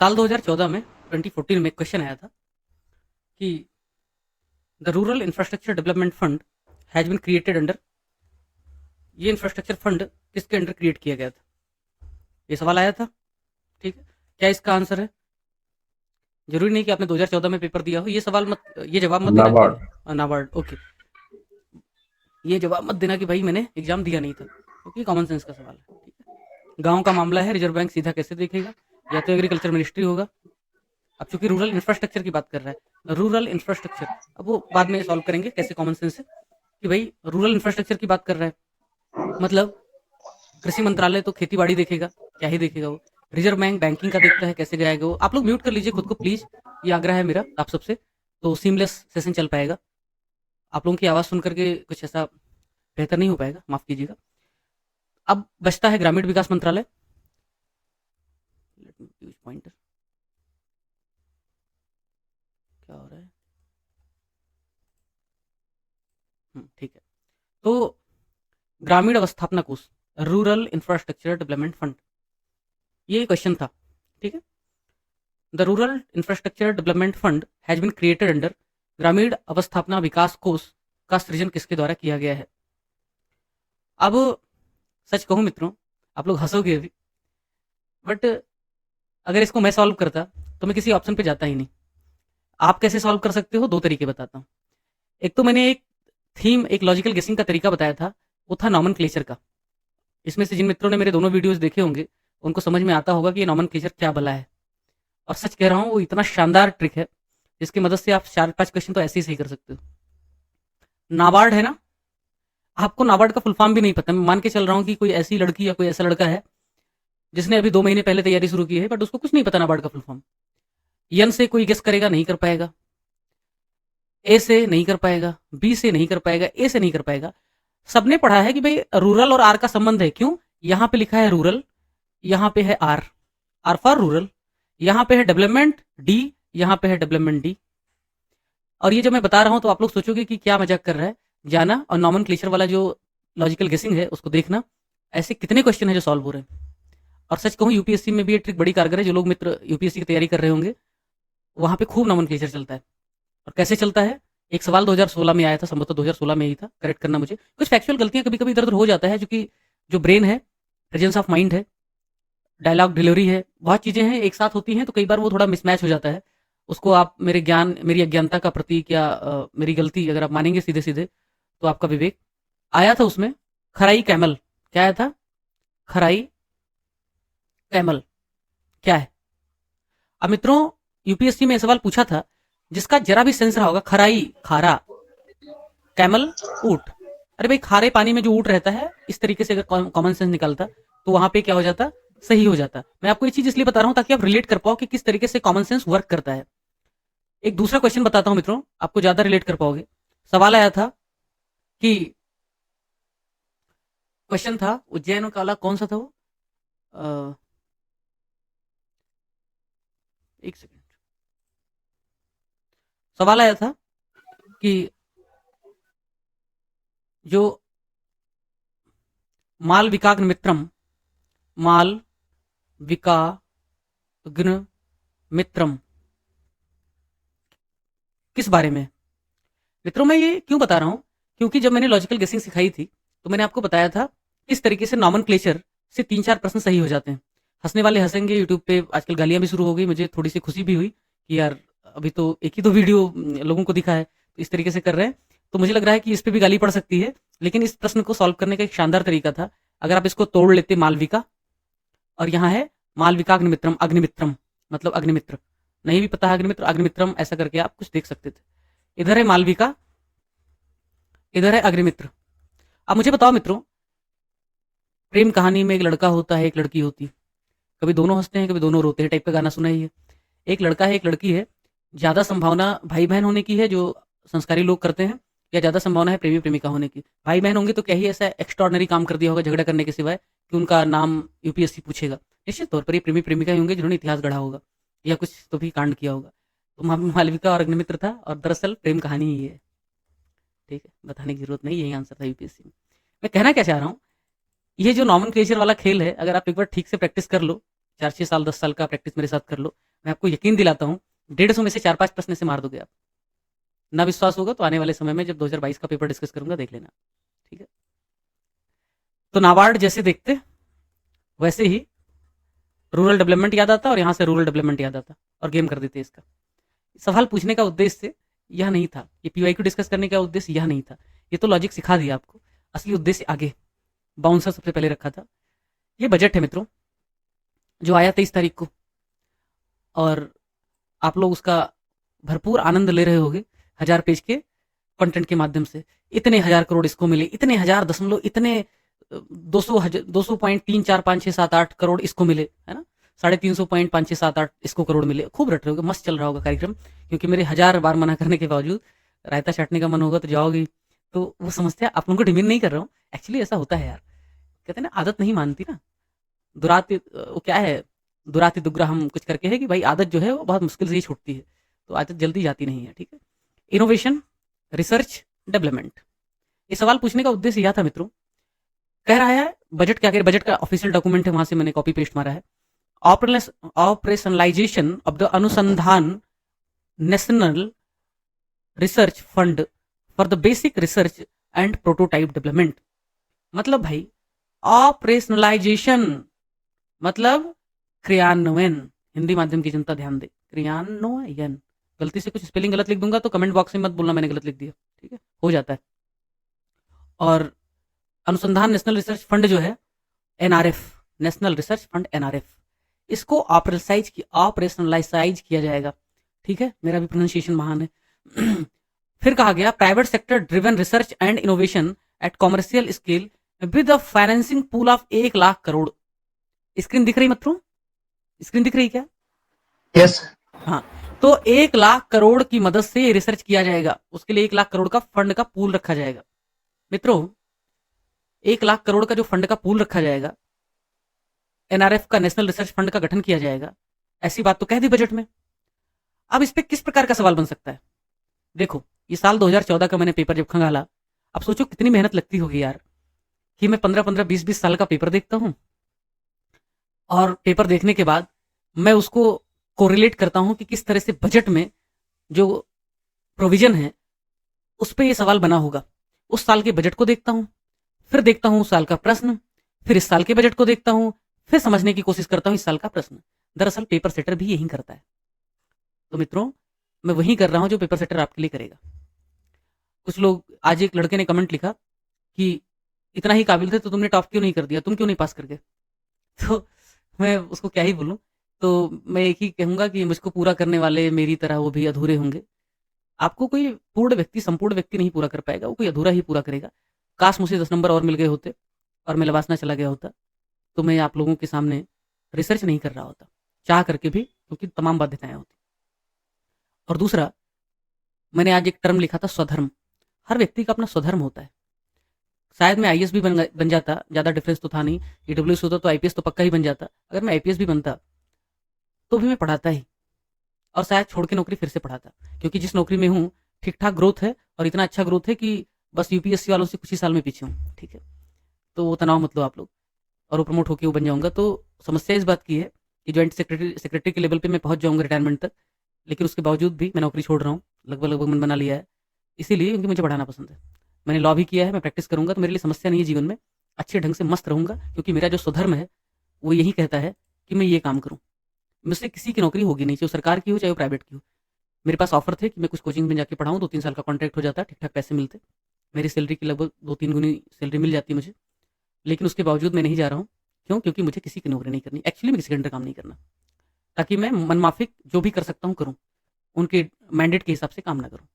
साल 2014 में 2014 में क्वेश्चन आया था कि the rural infrastructure development fund has been created under, ये इंफ्रास्ट्रक्चर फंड किसके अंडर क्रिएट किया गया था, ये सवाल आया था। ठीक है, क्या इसका आंसर है? जरूरी नहीं कि आपने 2014 में पेपर दिया हो, ये सवाल मत, ये जवाब मत देना कि नाबार्ड। नाबार्ड। ओके, ये जवाब मत देना कि भाई मैंने एग्जाम दिया नहीं था, क्योंकि कॉमन सेंस का सवाल है। ठीक है, गांव का मामला है, रिजर्व बैंक सीधा कैसे देखेगा? या तो एग्रीकल्चर मिनिस्ट्री होगा। अब चूंकि रूरल इंफ्रास्ट्रक्चर की बात कर रहा है, रूरल इंफ्रास्ट्रक्चर, अब वो बाद में सॉल्व करेंगे कैसे कॉमन सेंस से कि भाई रूरल इंफ्रास्ट्रक्चर की बात कर रहा है, मतलब कृषि मंत्रालय तो खेती बाड़ी देखेगा, क्या ही देखेगा वो। रिजर्व बैंक बैंकिंग का देखता है, कैसे जाएगा वो। आप लोग म्यूट कर लीजिए खुद को प्लीज, ये आग्रह है मेरा आप सबसे, तो सीमलेस सेशन चल पाएगा। आप लोगों की आवाज़ सुन करके कुछ ऐसा बेहतर नहीं हो पाएगा, माफ़ कीजिएगा। अब बचता है ग्रामीण विकास मंत्रालय। लेट मी यूज पॉइंटर, क्या हो रहा है? ठीक है। तो ग्रामीण अवस्थापना कोष, रूरल इंफ्रास्ट्रक्चर डेवलपमेंट फंड, ये क्वेश्चन था। ठीक है, the rural infrastructure development fund has been created under, ग्रामीण अवस्थापना विकास कोष का सृजन किसके द्वारा किया गया है? अब सच कहूं मित्रों, आप लोग हंसोगे अभी, बट अगर इसको मैं सॉल्व करता तो मैं किसी ऑप्शन पे जाता ही नहीं। आप कैसे सॉल्व कर सकते हो, दो तरीके बताता हूँ। एक तो मैंने एक थीम, एक लॉजिकल गेसिंग का तरीका बताया था, वो था नॉमन का। इसमें से जिन मित्रों ने मेरे दोनों वीडियोस देखे होंगे उनको समझ में आता होगा कि ये नॉमन क्या भला है। और सच कह रहा हूँ, वो इतना शानदार ट्रिक है जिसकी मदद से आप 4-5 क्वेश्चन तो ऐसे ही सही कर सकते हो। नाबार्ड है ना, आपको नाबार्ड का फुल फॉर्म भी नहीं पता। मैं मान के चल रहा हूँ कि कोई ऐसी लड़की या कोई ऐसा लड़का है जिसने अभी 2 महीने पहले तैयारी शुरू की है, बट उसको कुछ नहीं पता नाबार्ड का फुल फॉर्म। यन से कोई गेस करेगा, नहीं कर पाएगा। ए से नहीं कर पाएगा, बी से नहीं कर पाएगा, ए से नहीं कर पाएगा। सबने पढ़ा है कि भाई रूरल और आर का संबंध है। क्यों? यहां पे लिखा है रूरल, यहां पे है आर, आर फॉर रूरल। यहां पे है डेवलपमेंट डी, यहां पे है डेवलपमेंट डी। और ये जो मैं बता रहा हूं तो आप लोग सोचोगे कि क्या मजाक कर रहा है। जाना और नॉमन वाला जो लॉजिकल गेसिंग है उसको देखना, ऐसे कितने क्वेश्चन है जो सॉल्व हो रहे हैं। और सच कहूं, यूपीएससी में भी ये ट्रिक बड़ी कारगर है। जो लोग मित्र यूपीएससी की तैयारी कर रहे होंगे, वहां पे खूब नॉमन चलता है। और कैसे चलता है? एक सवाल 2016 में आया था, संभवतः 2016 में ही था, करेक्ट करना मुझे। कुछ फैक्चुअल गलतियां कभी कभी इधर उधर हो जाता है, क्योंकि जो ब्रेन है, प्रेजेंस ऑफ माइंड है, डायलॉग डिलीवरी है, बहुत चीजें हैं एक साथ होती हैं, तो कई बार वो थोड़ा मिसमैच हो जाता है। उसको आप मेरे ज्ञान, मेरी अज्ञानता का प्रतीक या मेरी गलती अगर आप मानेंगे सीधे सीधे, तो आपका विवेक। आया था उसमें खराई कैमल, क्या आया था? खराई कैमल क्या है? अब मित्रों, यूपीएससी में सवाल पूछा था, जिसका जरा भी सेंस रहा होगा, खराई खारा, कैमल ऊंट। अरे भाई, खारे पानी में जो ऊंट रहता है, इस तरीके से अगर कॉमन सेंस निकलता तो वहां पे क्या हो जाता, सही हो जाता। मैं आपको ये चीज इसलिए बता रहा हूं ताकि आप रिलेट कर पाओ कि किस तरीके से कॉमन सेंस वर्क करता है। एक दूसरा क्वेश्चन बताता हूं मित्रों, आपको ज्यादा रिलेट कर पाओगे। सवाल आया था कि, क्वेश्चन था उज्जैन काला, कौन सा था वो? एक सेकेंड। सवाल आया था कि जो माल विकाग्न मित्रम, माल विकाग्न मित्रम किस बारे में? मित्रों, मैं ये क्यों बता रहा हूं, क्योंकि जब मैंने लॉजिकल गेसिंग सिखाई थी तो मैंने आपको बताया था किस तरीके से नॉमन से 3-4 प्रश्न सही हो जाते हैं। हंसने वाले हंसेंगे, यूट्यूब पे आजकल गालियां भी शुरू हो गई। मुझे थोड़ी सी खुशी भी हुई कि यार अभी तो एक ही तो वीडियो लोगों को दिखा है, तो इस तरीके से कर रहे हैं, तो मुझे लग रहा है कि इस पे भी गाली पड़ सकती है। लेकिन इस प्रश्न को सॉल्व करने का एक शानदार तरीका था। अगर आप इसको तोड़ लेते, मालविका, और यहाँ है मालविका अग्निमित्रम, अग्निमित्रम मतलब अग्निमित्र, नहीं भी पता है अग्निमित्र, अग्निमित्रम ऐसा करके आप कुछ देख सकते थे। इधर है मालविका, इधर है अग्निमित्र। अब मुझे बताओ मित्रों, प्रेम कहानी में एक लड़का होता है, एक लड़की होती है, कभी दोनों हंसते हैं कभी दोनों रोते हैं टाइप का गाना सुना ही है। एक लड़का है, एक लड़की है, ज्यादा संभावना भाई बहन होने की है, जो संस्कारी लोग करते हैं, या ज्यादा संभावना है प्रेमी प्रेमिका होने की? भाई बहन होंगे तो क्या ही ऐसा एक्स्ट्रॉर्डनरी काम कर दिया होगा झगड़ा करने के सिवाय कि उनका नाम यूपीएससी पूछेगा? निश्चित तौर पर ये प्रेमी प्रेमिका ही होंगे जिन्होंने इतिहास गढ़ा होगा या कुछ तो भी कांड किया होगा। तो मालविका और अग्निमित्र था, और दरअसल प्रेम कहानी ही है। ठीक है, बताने की जरूरत नहीं, यही आंसर था यूपीएससी में। मैं कहना क्या चाह रहा हूँ, ये जो नॉमन वाला खेल है, अगर आप एक बार ठीक से प्रैक्टिस कर लो, 4-6 साल 10 साल का प्रैक्टिस मेरे साथ कर लो, मैं आपको यकीन दिलाता हूँ 150 में से 4-5 प्रश्न से मार दोगे आप। ना विश्वास होगा तो आने वाले समय में जब 2022 का पेपर डिस्कस करूंगा देख लेना, ठीक है। तो नाबार्ड जैसे देखते वैसे ही रूरल डेवलपमेंट याद आता और यहाँ से रूरल डेवलपमेंट याद आता और गेम कर देते इसका। सवाल पूछने का उद्देश्य यह नहीं था, ये पीवाईक्यू डिस्कस करने का उद्देश्य यह नहीं था, ये तो लॉजिक सिखा दिया आपको, असली उद्देश्य आगे। बाउंसर सबसे पहले रखा था। ये बजट है मित्रों जो आया 23 तारीख को, और आप लोग उसका भरपूर आनंद ले रहे होंगे 1000 पेज के कंटेंट के माध्यम से। इतने 1000 करोड़ इसको मिले, इतने 1000 दशमलव इतने 200.34567 करोड़ इसको मिले, है ना, 350.5678 इसको करोड़ मिले। खूब रट रहे होगे, मस्त चल रहा होगा कार्यक्रम, क्योंकि मेरे 1000 बार मना करने के बावजूद रायता चाटने का मन होगा तो जाओगी। तो वो समझते हैं, आप लोगों को डिमीन नहीं कर रहा हूँ, एक्चुअली ऐसा होता है यार, कहते हैं ना आदत नहीं मानती ना, दुराती वो क्या है, दुराती दुग्राहम कुछ करके है कि भाई आदत जो है वो बहुत मुश्किल से ही छूटती है, तो आदत जल्दी जाती नहीं है, ठीक है। इनोवेशन, रिसर्च, डेवलपमेंट, ये सवाल पूछने का उद्देश्य यह था मित्रों। कह रहा है बजट क्या कह, बजट का ऑफिशियल डॉक्यूमेंट है, वहां से मैंने कॉपी पेस्ट मारा है। ऑपरेशनलाइजेशन ऑफ द अनुसंधान national research fund for the basic research and prototype development. मतलब भाई ऑपरेशनलाइजेशन मतलब क्रियान्वयन, हिंदी माध्यम की जनता ध्यान दे, क्रियान्वयन। गलती से कुछ स्पेलिंग गलत लिख दूंगा तो कमेंट बॉक्स में मत बोलना मैंने गलत लिख दिया, ठीक है, हो जाता है। और अनुसंधान नेशनल रिसर्च फंड जो है NRF, national research fund NRF, इसको ऑपरेशनलाइज किया जाएगा, ठीक है, मेरा भी प्रोनाउंसिएशन महान है। फिर कहा गया private sector driven research and innovation at commercial scale with a financing pool of 1 lakh crore. Screen दिख रही मित्रों, स्क्रीन दिख रही क्या? यस। हाँ, तो 1 लाख करोड़ की मदद से रिसर्च किया जाएगा, उसके लिए 1 लाख करोड़ का फंड का पूल रखा जाएगा। मित्रों 1 लाख करोड़ का जो फंड का पूल रखा जाएगा, एनआरएफ का नेशनल रिसर्च फंड का गठन किया जाएगा, ऐसी बात तो कह दी बजट में। अब इस पे किस प्रकार का सवाल बन सकता है? देखो ये साल 2014 का मैंने पेपर जब खंगाला, अब सोचो कितनी मेहनत लगती होगी यार, कि मैं 15-15 20-20 साल का पेपर देखता हूं, और पेपर देखने के बाद मैं उसको कोरिलेट करता हूं कि किस तरह से बजट में जो प्रोविजन है उस पर यह सवाल बना होगा। उस साल के बजट को देखता हूं, फिर देखता हूं उस साल का प्रश्न, फिर इस साल के बजट को देखता हूं, फिर समझने की कोशिश करता हूं इस साल का प्रश्न। दरअसल पेपर सेटर भी यही करता है। तो मित्रों मैं वही कर रहा हूं जो पेपर सेटर आपके लिए करेगा। कुछ लोग, आज एक लड़के ने कमेंट लिखा कि इतना ही काबिल थे तो तुमने टॉप क्यों नहीं कर दिया, तुम क्यों नहीं पास कर गए? तो मैं उसको क्या ही बोलूं, तो मैं एक ही कहूंगा कि मुझको पूरा करने वाले मेरी तरह वो भी अधूरे होंगे। आपको कोई पूर्ण व्यक्ति, संपूर्ण व्यक्ति नहीं पूरा कर पाएगा, वो कोई अधूरा ही पूरा करेगा। काश मुझे 10 नंबर और मिल गए होते और मैं लवासना चला गया होता, तो मैं आप लोगों के सामने रिसर्च नहीं कर रहा होता, चाह करके भी, क्योंकि तमाम बाध्यताएं होती। और दूसरा, मैंने आज एक टर्म लिखा था स्वधर्म। हर व्यक्ति का अपना स्वधर्म होता है। शायद मैं आईएएस भी बन जाता, ज़्यादा डिफरेंस तो था नहीं, ईडब्ल्यूएस होता तो आईपीएस तो पक्का ही बन जाता। अगर मैं आईपीएस भी बनता तो भी मैं पढ़ाता ही, और शायद छोड़ के नौकरी फिर से पढ़ाता, क्योंकि जिस नौकरी में हूँ ठीक ठाक ग्रोथ है, और इतना अच्छा ग्रोथ है कि बस यूपीएससी वालों से कुछ ही साल में पीछे हूँ, ठीक है। तो वो तनाव मत लो आप लोग, और वो प्रमोट होकर वो बन जाऊंगा। तो समस्या इस बात की है कि ज्वाइंट सेक्रेटरी के लेवल पे मैं पहुंच जाऊंगा रिटायरमेंट तक, लेकिन उसके बावजूद भी मैं नौकरी छोड़ रहा हूँ, लगभग मन बना लिया है, इसीलिए क्योंकि मुझे पढ़ाना पसंद है। मैंने लॉ भी किया है, मैं प्रैक्टिस करूंगा, तो मेरे लिए समस्या नहीं है जीवन में, अच्छे ढंग से मस्त रहूंगा, क्योंकि मेरा जो स्वधर्म है वो यही कहता है कि मैं ये काम करूँ। मुझसे किसी की नौकरी होगी नहीं, चाहे वो सरकार की हो चाहे वो प्राइवेट की हो। मेरे पास ऑफर थे कि मैं कुछ कोचिंग में जाके पढ़ाऊँ, 2-3 साल का कॉन्ट्रैक्ट हो जाता, ठीक ठाक पैसे मिलते, मेरी सैलरी की लगभग 2-3 गुनी सैलरी मिल जाती मुझे, लेकिन उसके बावजूद मैं नहीं जा रहा हूँ। क्यों? क्योंकि मुझे किसी की नौकरी नहीं करनी, एक्चुअली मैं किसी के अंडर काम नहीं करना, ताकि मैं मनमाफिक जो भी कर सकता हूँ करूँ, उनके मैंडेट के हिसाब से काम ना करूँ।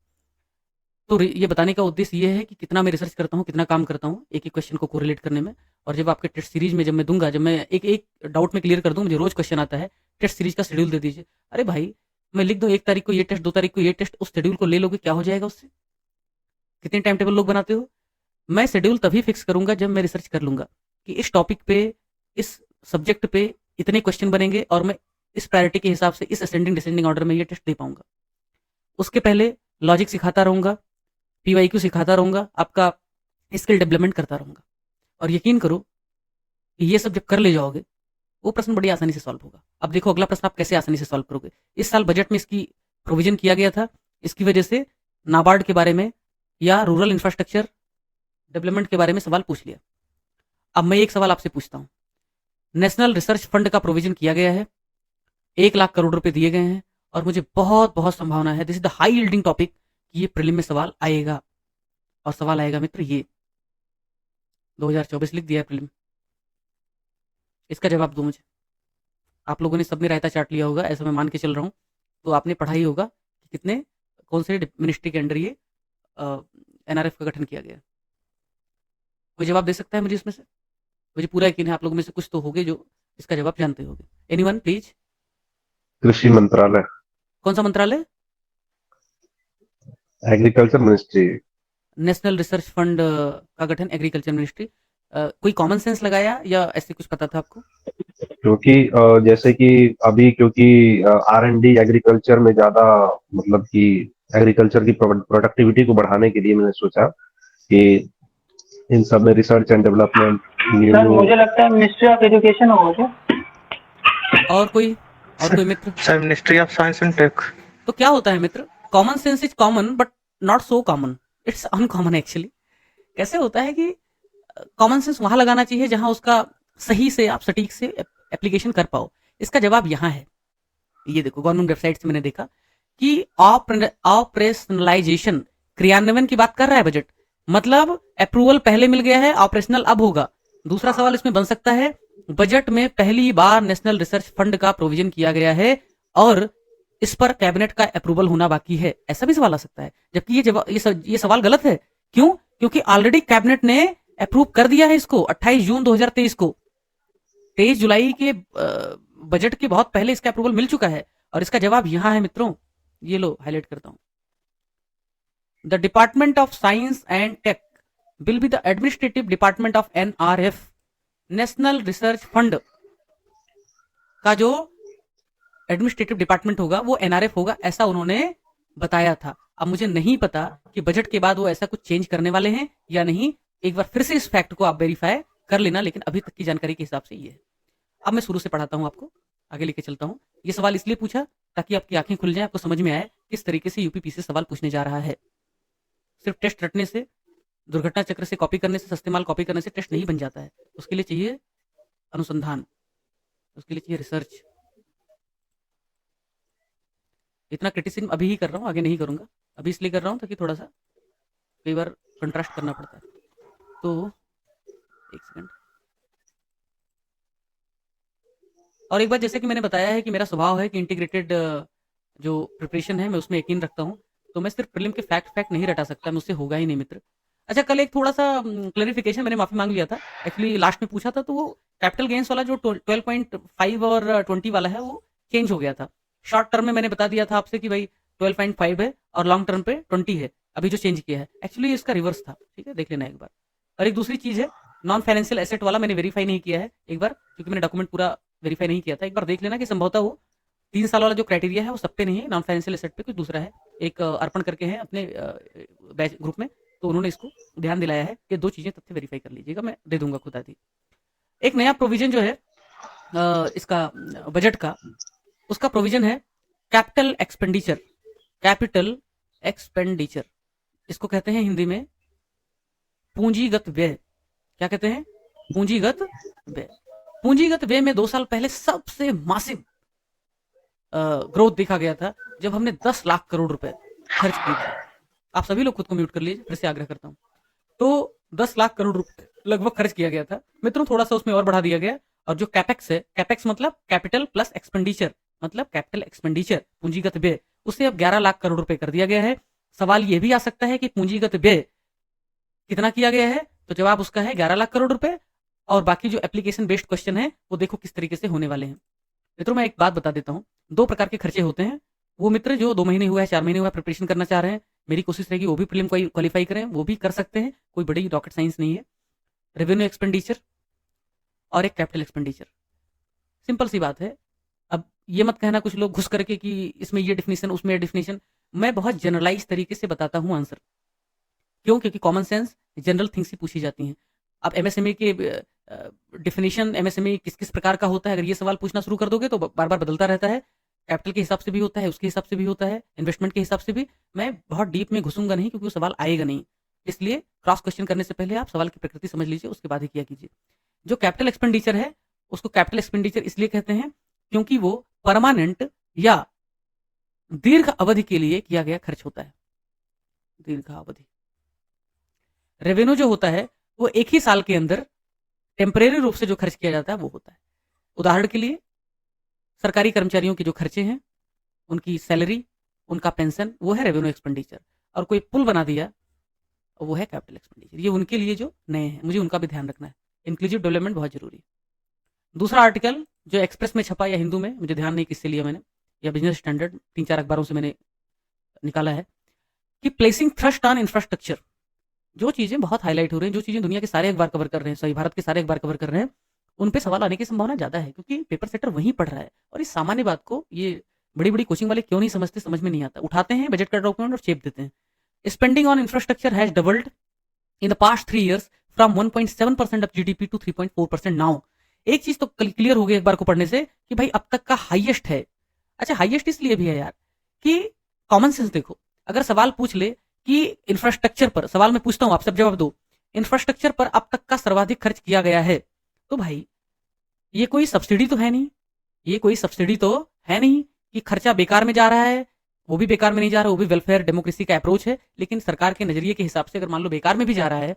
तो ये बताने का उद्देश्य ये है कि कितना मैं रिसर्च करता हूँ, कितना काम करता हूँ एक एक क्वेश्चन को कोरिलेट करने में। और जब आपके टेस्ट सीरीज में जब मैं दूंगा, जब मैं एक एक डाउट में क्लियर कर दूँ, मुझे रोज क्वेश्चन आता है टेस्ट सीरीज का शेड्यूल दे दीजिए। अरे भाई मैं लिख दूँ 1 तारीख को ये टेस्ट, 2 तारीख को ये टेस्ट, उस शेड्यूल को ले लोगे, क्या हो जाएगा उससे? कितने टाइम टेबल लोग बनाते हो? मैं शेड्यूल तभी फिक्स करूंगा जब मैं रिसर्च कर लूंगा कि इस टॉपिक पे, इस सब्जेक्ट पे इतने क्वेश्चन बनेंगे, और मैं इस प्रायोरिटी के हिसाब से इस असेंडिंग डिसेंडिंग ऑर्डर में ये टेस्ट दे पाऊंगा। उसके पहले लॉजिक सिखाता रहूंगा, पीवाईक्यू सिखाता रहूंगा, आपका स्किल डेवलपमेंट करता रहूंगा। और यकीन करो कि ये सब जब कर ले जाओगे, वो प्रश्न बड़ी आसानी से सॉल्व होगा। अब देखो अगला प्रश्न आप कैसे आसानी से सॉल्व करोगे। इस साल बजट में इसकी प्रोविजन किया गया था, इसकी वजह से नाबार्ड के बारे में या रूरल इंफ्रास्ट्रक्चर डेवलपमेंट के बारे में सवाल पूछ लिया। अब मैं एक सवाल आपसे पूछता हूँ, नेशनल रिसर्च फंड का प्रोविजन किया गया है, 1 लाख करोड़ रुपए दिए गए हैं, और मुझे बहुत बहुत संभावना है, this is the high yielding topic, कि ये प्रीलिम में सवाल आएगा। और सवाल आएगा मित्र ये 2024 लिख दिया है प्रीलिम। इसका जवाब दो मुझे। आप लोगों ने सबने रायता चाट लिया होगा, ऐसा मैं मान के चल रहा हूँ, तो आपने पढ़ा ही होगा कि कितने कौन से मिनिस्ट्री के अंडर ये एनआरएफ का गठन किया गया। कोई जवाब दे सकता है मुझे इसमें से? मुझे पूरा यकीन है आप लोगों में से कुछ तो होगे जो इसका जवाब जानते होगे। Anyone please? कृषि मंत्रालय। कौन सा मंत्रालय? Agriculture ministry. National research fund का गठन एग्रीकल्चर मिनिस्ट्री। कोई कॉमन सेंस लगाया या ऐसे कुछ पता था आपको? क्योंकि जैसे कि अभी क्योंकि R&D एग्रीकल्चर में ज्यादा, मतलब कि एग्रीकल्चर की प्रोडक्टिविटी को बढ़ाने के लिए मैंने सोचा कि इन सब में रिसर्च एंड डेवलपमेंट। सर मुझे लगता है मिनिस्ट्री ऑफ एजुकेशन होगा क्या? और कोई मित्र? Sir ministry of science and tech. तो क्या होता है मित्र, common sense is common but not so common, it's uncommon actually. कैसे होता है कि कॉमन सेंस वहां लगाना चाहिए जहां उसका सही से आप सटीक से एप्लीकेशन कर पाओ। इसका जवाब यहाँ है, ये देखो गवर्नमेंट वेबसाइट से मैंने देखा कि ऑपरेशनलाइजेशन, क्रियान्वयन की बात कर रहा है बजट, मतलब अप्रूवल पहले मिल गया है, ऑपरेशनल अब होगा। दूसरा सवाल इसमें बन सकता है, बजट में पहली बार नेशनल रिसर्च फंड का प्रोविजन किया गया है और इस पर कैबिनेट का अप्रूवल होना बाकी है, ऐसा भी सवाल आ सकता है। जबकि ये सवाल गलत है। क्यों? क्योंकि ऑलरेडी कैबिनेट ने अप्रूव कर दिया है इसको 28 जून 2023 को। 23 जुलाई के बजट के बहुत पहले इसका अप्रूवल मिल चुका है। और इसका जवाब यहां है मित्रों, ये लो हाईलाइट करता हूं। The department of science and tech will be the administrative department of NRF। National research fund का जो एडमिनिस्ट्रेटिव डिपार्टमेंट होगा वो NRF होगा, ऐसा उन्होंने बताया था। अब मुझे नहीं पता कि बजट के बाद वो ऐसा कुछ चेंज करने वाले हैं या नहीं, एक बार फिर से इस फैक्ट को आप वेरीफाई कर लेना, लेकिन अभी तक की जानकारी के हिसाब से ये है। अब मैं शुरू से पढ़ाता हूं, आपको आगे लेके चलता हूं। ये सवाल इसलिए पूछा ताकि आपकी आंखें खुल जाए, आपको समझ में आए किस तरीके से यूपीपी से सवाल पूछने जा रहा है। सिर्फ टेस्ट रटने से, दुर्घटना चक्र से कॉपी करने से, सस्ते माल कॉपी करने से टेस्ट नहीं बन जाता है। उसके लिए चाहिए अनुसंधान, उसके लिए चाहिए रिसर्च। इतना क्रिटिसिज्म अभी ही कर रहा हूँ, आगे नहीं करूंगा। अभी इसलिए कर रहा हूँ ताकि थोड़ा सा कई बार कंट्रास्ट करना पड़ता है। तो एक सेकंड। और एक बात, जैसे कि मैंने बताया है कि मेरा स्वभाव है कि इंटीग्रेटेड जो प्रिपरेशन है मैं उसमें यकीन रखता हूँ, तो मैं सिर्फ प्रीलिम के फैक्ट नहीं रटा सकता, मुझसे होगा ही नहीं मित्र। अच्छा, कल एक थोड़ा सा क्लैरिफिकेशन, मैंने माफी मांग लिया था एक्चुअली, लास्ट में पूछा था तो वो कैपिटल गेन्स वाला जो 12.5 और 20 वाला है वो चेंज हो गया था। शॉर्ट टर्म में मैंने बता दिया था आपसे कि भाई 12.5 है और लॉन्ग टर्म पे 20 है। अभी जो चेंज किया है एक्चुअली इसका रिवर्स था, ठीक है, देख लेना एक बार। और एक दूसरी चीज है, नॉन फाइनेंशियल एसेट वाला मैंने वेरीफाई नहीं किया है एक बार, क्योंकि मैंने डॉक्यूमेंट पूरा वेरीफाई नहीं किया था। एक बार देख लेना कि संभवतः वो 3 साल वाला जो क्राइटेरिया है वो सब पे नहीं है, नॉन फाइनेंशियल एसेट पे कुछ दूसरा है। एक अर्पण करके है अपने बैच ग्रुप में, तो उन्होंने इसको ध्यान दिलाया है कि 2 चीजें तथ्य वेरीफाई कर लीजिएगा, मैं दे दूंगा खुद आदि। एक नया प्रोविजन जो है इसका बजट का, उसका प्रोविजन है कैपिटल एक्सपेंडिचर। कैपिटल एक्सपेंडिचर इसको कहते हैं हिंदी में पूंजीगत व्यय। क्या कहते हैं? पूंजीगत व्यय। पूंजीगत व्यय में 2 साल पहले सबसे मासिव ग्रोथ देखा गया था जब हमने 10 लाख करोड़ रुपए खर्च किए थे। आप सभी लोग खुद को म्यूट कर लीजिए, फिर से आग्रह करता हूं। तो 10 लाख करोड़ रुपए लगभग खर्च किया गया था मित्रों, थोड़ा सा उसमें और बढ़ा दिया गया। और जो कैपेक्स है, कैपेक्स मतलब कैपिटल प्लस एक्सपेंडिचर, मतलब कैपिटल एक्सपेंडिचर पूंजीगत व्यय, उसे अब 11 लाख करोड़ रुपए कर दिया गया है। सवाल यह भी आ सकता है कि पूंजीगत व्यय कितना किया गया है, तो जवाब उसका है 11 लाख करोड़ रुपए। और बाकी जो एप्लीकेशन बेस्ड क्वेश्चन है वो देखो किस तरीके से होने वाले हैं। मित्रों मैं एक बात बता देता हूं, 2 प्रकार के खर्चे होते हैं। वो मित्र जो 2 महीने हुआ है, 4 महीने हुआ है, प्रिपरेशन करना चाह रहे हैं, मेरी कोशिश रहेगी वो भी प्रीलिम क्वालिफाई करें, वो भी कर सकते हैं, कोई बड़ी रॉकेट साइंस नहीं है। रेवेन्यू एक्सपेंडिचर और एक कैपिटल एक्सपेंडिचर, सिंपल सी बात है। अब ये मत कहना कुछ लोग घुस करके कि इसमें ये डिफिनेशन उसमें ये डिफिनेशन, मैं बहुत जनरलाइज तरीके से बताता हूं आंसर। क्यों? क्योंकि कॉमन सेंस जनरल थिंग्स ही पूछी जाती हैं। अब MSME के डिफिनेशन एमएसएमई किस किस प्रकार का होता है, अगर ये सवाल पूछना शुरू कर दोगे तो बार बार बदलता रहता है, कैपिटल के हिसाब से भी होता है, उसके हिसाब से भी होता है, इन्वेस्टमेंट के हिसाब से भी। मैं बहुत डीप में घुसूंगा नहीं क्योंकि वो सवाल आएगा नहीं, इसलिए क्रॉस क्वेश्चन करने से पहले आप सवाल की प्रकृति समझ लीजिए, उसके बाद ही किया कीजिए। जो कैपिटल एक्सपेंडिचर है उसको कैपिटल एक्सपेंडिचर इसलिए कहते हैं क्योंकि वो परमानेंट या दीर्घ अवधि के लिए किया गया खर्च होता है। दीर्घ अवधि रेवेन्यू जो होता है वो एक ही साल के अंदर टेम्परेरी रूप से जो खर्च किया जाता है वो होता है। उदाहरण के लिए सरकारी कर्मचारियों के जो खर्चे हैं, उनकी सैलरी, उनका पेंशन, वो है रेवेन्यू एक्सपेंडिचर। और कोई पुल बना दिया, वो है कैपिटल एक्सपेंडिचर। ये उनके लिए जो नए हैं, मुझे उनका भी ध्यान रखना है। इंक्लूसिव डेवलपमेंट बहुत जरूरी है। दूसरा आर्टिकल जो एक्सप्रेस में छपा या हिंदू में, मुझे ध्यान नहीं किससे लिया मैंने, या बिजनेस स्टैंडर्ड, 3-4 अखबारों से मैंने निकाला है कि प्लेसिंग थ्रस्ट ऑन इंफ्रास्ट्रक्चर। जो चीजें बहुत हाईलाइट हो रही हैं, जो चीजें दुनिया के सारे अखबार कवर कर रहे हैं, सही भारत के सारे अखबार कवर कर रहे हैं, उन पे सवाल आने की संभावना ज्यादा है क्योंकि पेपर सेटर वहीं पढ़ रहा है। और इस सामान्य बात को ये बड़ी बड़ी कोचिंग वाले क्यों नहीं समझते, समझ में नहीं आता। उठाते हैं बजट का डॉक्यूमेंट और चेप देते हैं। Spending on infrastructure has doubled in the past 3 years from 1.7% of GDP to 3.4% now. एक चीज तो क्लियर हो गई एक बार को पढ़ने से कि भाई अब तक का हाईएस्ट है। अच्छा, हाईएस्ट इसलिए भी है यार कि कॉमन सेंस देखो, अगर सवाल पूछ ले कि इंफ्रास्ट्रक्चर पर, सवाल मैं पूछता हूं आप सब जवाब दो, इंफ्रास्ट्रक्चर पर अब तक का सर्वाधिक खर्च किया गया है, तो भाई ये कोई सब्सिडी तो है नहीं, ये कोई सब्सिडी तो है नहीं कि खर्चा बेकार में जा रहा है। वो भी बेकार में नहीं जा रहा, वो भी वेलफेयर डेमोक्रेसी का अप्रोच है, लेकिन सरकार के नजरिए के हिसाब से अगर मान लो बेकार में भी जा रहा है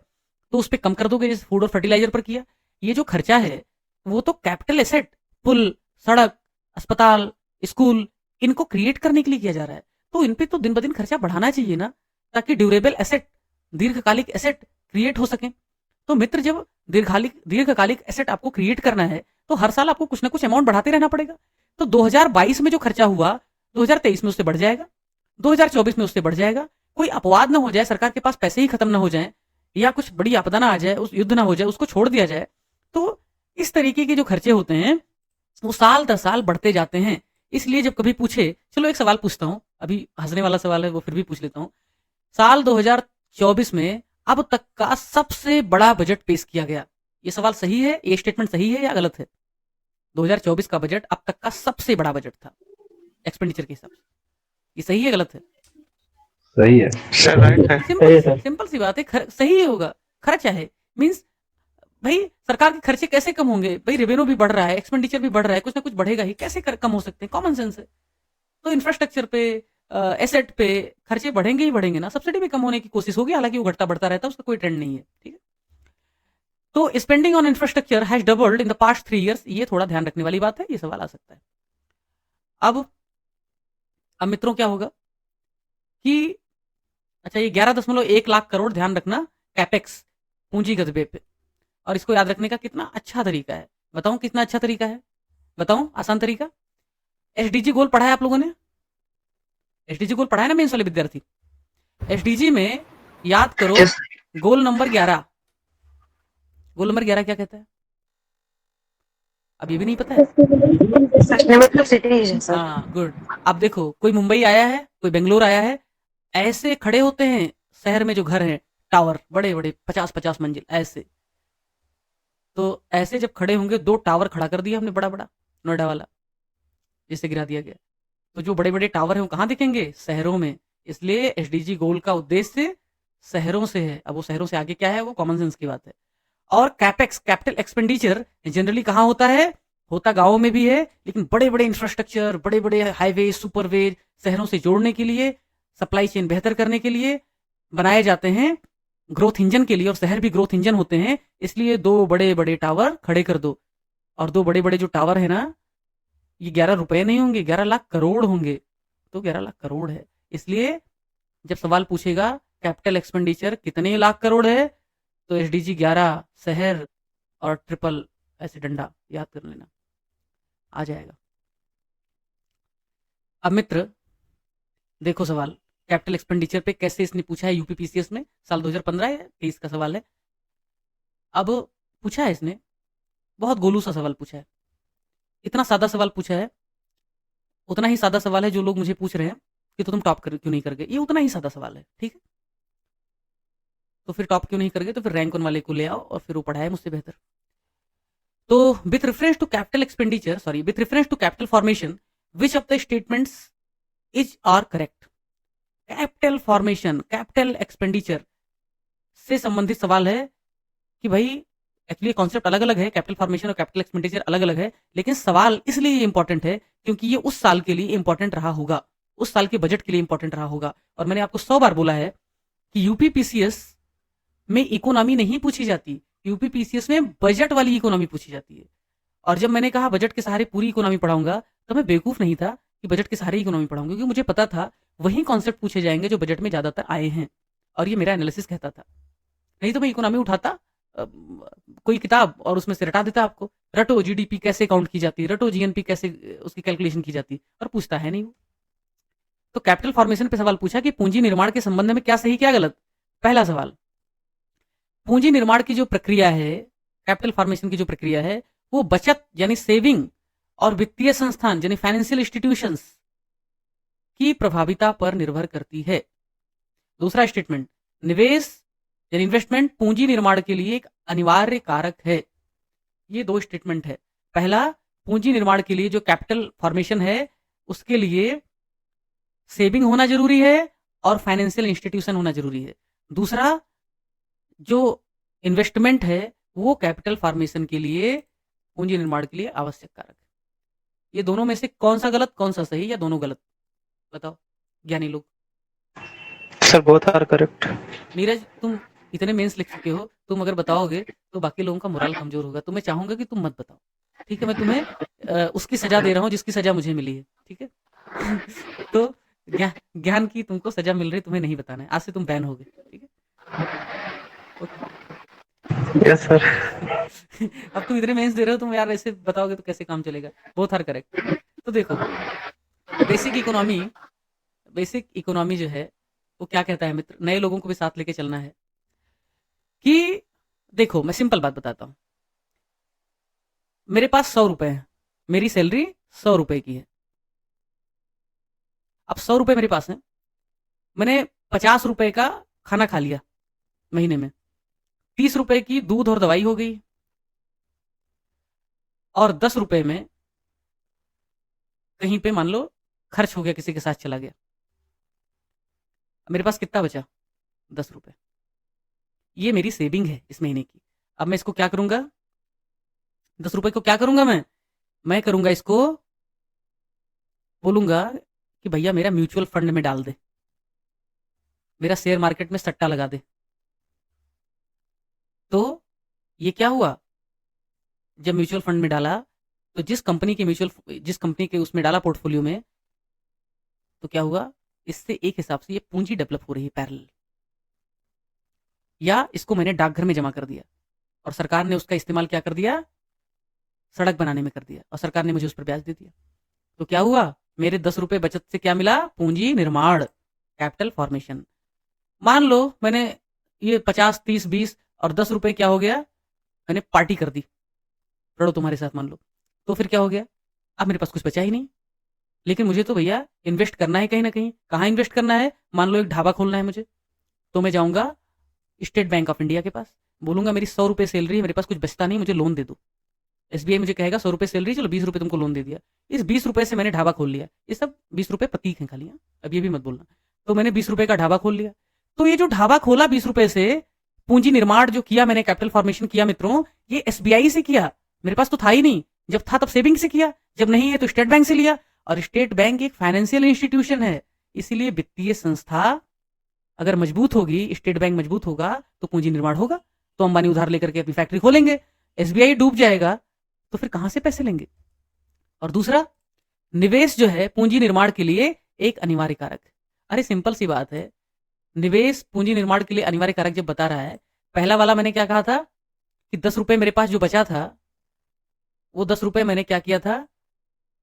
तो उस पर कम कर दोगे, जैसे फूड और फर्टिलाइजर पर किया। ये जो खर्चा है वो तो कैपिटल एसेट, पुल, सड़क, अस्पताल, स्कूल, इनको क्रिएट करने के लिए किया जा रहा है। तो इन पे तो दिन ब दिन खर्चा बढ़ाना चाहिए ना, ताकि ड्यूरेबल एसेट, दीर्घकालिक एसेट क्रिएट हो सके। तो मित्र, जब दीर्घकालिक एसेट आपको क्रिएट करना है तो हर साल आपको कुछ ना कुछ अमाउंट बढ़ाते रहना पड़ेगा। तो 2022 में जो खर्चा हुआ 2023 में उससे बढ़ जाएगा, 2024 में उससे बढ़ जाएगा। कोई अपवाद ना हो जाए, सरकार के पास पैसे ही खत्म ना हो जाए, या कुछ बड़ी आपदा ना आ जाए, उस युद्ध ना हो जाए, उसको छोड़ दिया जाए। तो इस तरीके के जो खर्चे होते हैं वो साल दर साल बढ़ते जाते हैं। इसलिए जब कभी पूछे, चलो एक सवाल पूछता हूं, अभी हंसने वाला सवाल है वो फिर भी पूछ लेता हूं। साल 2024 में अब तक का सबसे बड़ा बजट पेश किया गया, ये सवाल सही है, ये स्टेटमेंट सही है या गलत है? 2024 का बजट अब तक का सबसे बड़ा बजट था एक्सपेंडिचर के हिसाब से, ये सही है गलत है? सही है। सर राइट है। सही है सर। सिंपल सी बात है, सही होगा। खर्चा है मींस भाई सरकार के खर्चे कैसे कम होंगे? भाई रेवेन्यू भी बढ़ रहा है, एक्सपेंडिचर भी बढ़ रहा है, कुछ ना कुछ बढ़ेगा ही, कैसे कम हो सकते हैं? कॉमन सेंस है। तो इंफ्रास्ट्रक्चर पे, एसेट पे खर्चे बढ़ेंगे ही बढ़ेंगे ना। सब्सिडी भी कम होने की कोशिश होगी, हालांकि वो घटता बढ़ता रहता है, उसका कोई ट्रेंड नहीं है, ठीक है। तो spending on infrastructure has doubled in the past 3 years, ये थोड़ा ध्यान रखने वाली बात है, ये सवाल आ सकता है। अब मित्रों क्या होगा कि अच्छा, ये 11.1 लाख करोड़, ध्यान रखना, कैपेक्स, पूंजीगत व्यय पे। और इसको याद रखने का कितना अच्छा तरीका है, बताऊं कितना अच्छा तरीका है? बताऊं आसान तरीका? एसडीजी गोल पढ़ा है आप लोगों ने? एसडीजी गोल पढ़ा है ना मेंस वाले विद्यार्थी? एसडीजी में याद करो, गोल नंबर 11, गोल नंबर 11 क्या कहता है? अब ये भी नहीं पता है? मतलब सिटीज है सर। हाँ, गुड। अब देखो, कोई मुंबई आया है, कोई बेंगलोर आया है, ऐसे खड़े होते हैं शहर में जो घर हैं, टावर, बड़े बड़े 50-50 मंजिल ऐसे। तो ऐसे जब खड़े होंगे, 2 टावर खड़ा कर दिया हमने, बड़ा बड़ा, नोएडा वाला जिसे गिरा दिया गया। तो जो बड़े बड़े टावर हैं वो कहाँ दिखेंगे? शहरों में। इसलिए एसडीजी गोल का उद्देश्य शहरों से है। अब वो शहरों से आगे क्या है, वो कॉमन सेंस की बात है। और कैपेक्स, कैपिटल एक्सपेंडिचर, जनरली कहाँ होता है? होता गाँव में भी है, लेकिन बड़े बड़े इंफ्रास्ट्रक्चर, बड़े बड़े हाईवे, सुपरवे, शहरों से जोड़ने के लिए, सप्लाई चेन बेहतर करने के लिए बनाए जाते हैं, ग्रोथ इंजन के लिए। और शहर भी ग्रोथ इंजन होते हैं, इसलिए 2 बड़े बड़े टावर खड़े कर दो। और 2 बड़े बड़े जो टावर है ना, ये 11 रुपए नहीं होंगे, 11 लाख करोड़ होंगे। तो 11 लाख करोड़ है। इसलिए जब सवाल पूछेगा कैपिटल एक्सपेंडिचर कितने लाख करोड़ है, तो एसडीजी 11 शहर और ट्रिपल ऐसे डंडा याद कर लेना, आ जाएगा। अब मित्र देखो सवाल, कैपिटल एक्सपेंडिचर पे कैसे इसने पूछा है यूपीपीसीएस में, साल 2015 या 23 का सवाल है। अब पूछा है इसने, बहुत गोलू सा सवाल पूछा है, इतना सादा सवाल पूछा है, उतना ही सादा सवाल है जो लोग मुझे पूछ रहे हैं कि तो तुम टॉप क्यों नहीं कर गए, ये उतना ही सादा सवाल है, ठीक है। तो फिर टॉप क्यों नहीं कर गए, तो फिर रैंक 1 वाले को ले आओ और फिर वो पढ़ाए मुझसे बेहतर। तो with reference to capital expenditure, sorry, with reference to capital formation, which of the statements is are correct? Capital formation, capital expenditure से संबंधित सवाल है कि भाई एक्चुअली कॉन्सेप्ट अलग अलग है, कैपिटल फॉर्मेशन और कैपिटल एक्सपेंडिचर अलग अलग है, लेकिन सवाल इसलिए इंपॉर्टेंट है क्योंकि ये उस साल के लिए इंपॉर्टेंट रहा होगा, उस साल के बजट के लिए इंपॉर्टेंट रहा होगा। और मैंने आपको 100 बार बोला है कि यूपीपीसीएस में इकोनॉमी नहीं पूछी जाती, यूपीपीसीएस में बजट वाली इकोनॉमी पूछी जाती है। और जब मैंने कहा बजट के सहारे पूरी इकोनॉमी पढ़ाऊंगा, तो मैं बेवकूफ नहीं था कि बजट के सहारे इकोनॉमी पढ़ाऊंगा, क्योंकि मुझे पता था वही कॉन्सेप्ट पूछे जाएंगे जो बजट में ज्यादातर आए हैं, और ये मेरा एनालिसिस कहता था। नहीं तो मैं इकोनॉमी उठाता कोई किताब और उसमें से रटा देता आपको, रटो जीडीपी कैसे काउंट की जाती है, रटो जीएनपी कैसे उसकी कैलकुलेशन की जाती है, और पूछता है नहीं वो। तो कैपिटल फॉर्मेशन पे सवाल पूछा कि पूंजी निर्माण के संबंध में क्या सही क्या गलत। पहला सवाल, पूंजी निर्माण की जो प्रक्रिया है, कैपिटल फॉर्मेशन की जो प्रक्रिया है, वो बचत यानी सेविंग और वित्तीय संस्थान यानी फाइनेंशियल इंस्टीट्यूशंस की प्रभाविता पर निर्भर करती है। दूसरा स्टेटमेंट, निवेश यानी इन्वेस्टमेंट पूंजी निर्माण के लिए एक अनिवार्य कारक है। ये दो स्टेटमेंट है। पहला, पूंजी निर्माण के लिए जो कैपिटल फॉर्मेशन है उसके लिए सेविंग होना जरूरी है और फाइनेंशियल इंस्टीट्यूशन होना जरूरी है। दूसरा, जो इन्वेस्टमेंट है वो कैपिटल फॉर्मेशन के लिए, पूंजी निर्माण के लिए आवश्यक कारक है। ये दोनों में से कौन सा गलत कौन सा सही, या दोनों गलत? बताओ ज्ञानी लोग। Sir both are correct. Neeraj, तुम इतने मेंस लिख चुके हो, तुम अगर बताओगे तो बाकी लोगों का मोरल कमजोर होगा। तो मैं चाहूंगा कि तुम मत बताओ, ठीक है? मैं तुम्हें उसकी सजा दे रहा हूँ जिसकी सजा मुझे मिली है, ठीक है? तो ज्ञान की तुमको सजा मिल रही, तुम्हें नहीं बताना है। आज से तुम बैन हो गए, ठीक है? ओके। Yes sir. अब तुम इतने मेंस दे रहे हो, तुम यार ऐसे बताओगे तो कैसे काम चलेगा? Both are correct. तो देखो, बेसिक इकोनॉमी जो है वो क्या कहता है मित्र, नए लोगों को भी साथ लेके चलना है कि देखो, मैं सिंपल बात बताता हूं। मेरे पास 100 रुपए है, मेरी सैलरी 100 रुपए की है। अब 100 रुपए मेरे पास है, मैंने 50 रुपए का खाना खा लिया महीने में, 30 रुपए की दूध और दवाई हो गई, और 10 रुपए में कहीं पे मान लो खर्च हो गया, किसी के साथ चला गया। मेरे पास कितना बचा? 10 रुपए। ये मेरी सेविंग है इस महीने की। अब मैं इसको क्या करूंगा? 10 रुपए को क्या करूंगा? मैं करूंगा इसको, बोलूंगा कि भैया मेरा म्यूचुअल फंड में डाल दे, मेरा शेयर मार्केट में सट्टा लगा दे। तो ये क्या हुआ? जब म्यूचुअल फंड में डाला, तो जिस कंपनी के उसमें डाला पोर्टफोलियो में, तो क्या हुआ? इससे एक हिसाब से ये पूंजी डेवलप हो रही है पैरेलल। या इसको मैंने डाकघर में जमा कर दिया और सरकार ने उसका इस्तेमाल क्या कर दिया? सड़क बनाने में कर दिया, और सरकार ने मुझे उस पर ब्याज दे दिया। तो क्या हुआ? मेरे 10 रुपए बचत से क्या मिला? पूंजी निर्माण, कैपिटल फॉर्मेशन। मान लो मैंने ये 50, 30, 20 और 10 रुपए क्या हो गया? मैंने पार्टी कर दी, रड़ो तुम्हारे साथ मान लो। तो फिर क्या हो गया? अब मेरे पास कुछ बचा ही नहीं। लेकिन मुझे तो भैया इन्वेस्ट करना है कहीं ना कहीं। कहाँ इन्वेस्ट करना है? मान लो एक ढाबा खोलना है मुझे, तो मैं जाऊंगा स्टेट बैंक ऑफ इंडिया के पास, बोलूंगा मेरी 100 रुपए सैलरी है, मेरे पास कुछ बचता नहीं, मुझे लोन दे दो। एसबीआई मुझे कहेगा 100 रुपए सैलरी, चलो 20 रुपए तुमको लोन दे दिया। इस 20 रुपए से मैंने ढाबा खोल लिया। ये सब 20 रुपए प्रतीक हैं खाली, हाँ? अब ये भी मत बोलना। तो मैंने 20 रुपए का ढाबा खोल लिया। तो ये जो ढाबा खोला 20 रुपए से, पूंजी निर्माण जो किया मैंने, कैपिटल फॉर्मेशन किया मित्रों, ये एसबीआई से किया। मेरे पास तो था ही नहीं, जब था तब सेविंग से किया, जब नहीं है तो स्टेट बैंक से लिया। और स्टेट बैंक एक फाइनेंशियल इंस्टीट्यूशन है, इसीलिए वित्तीय संस्था अगर मजबूत होगी, स्टेट बैंक मजबूत होगा, तो पूंजी निर्माण होगा। तो अंबानी उधार लेकर के अपनी फैक्ट्री खोलेंगे, एसबीआई डूब जाएगा, तो फिर कहां से पैसे लेंगे? और दूसरा, निवेश जो है पूंजी निर्माण के लिए एक अनिवार्य कारक है। अरे सिंपल सी बात है, निवेश पूंजी निर्माण के लिए अनिवार्य कारक जब बता रहा है, पहला वाला मैंने क्या कहा था कि 10 रुपए मेरे पास जो बचा था, वो 10 रुपए मैंने क्या किया था?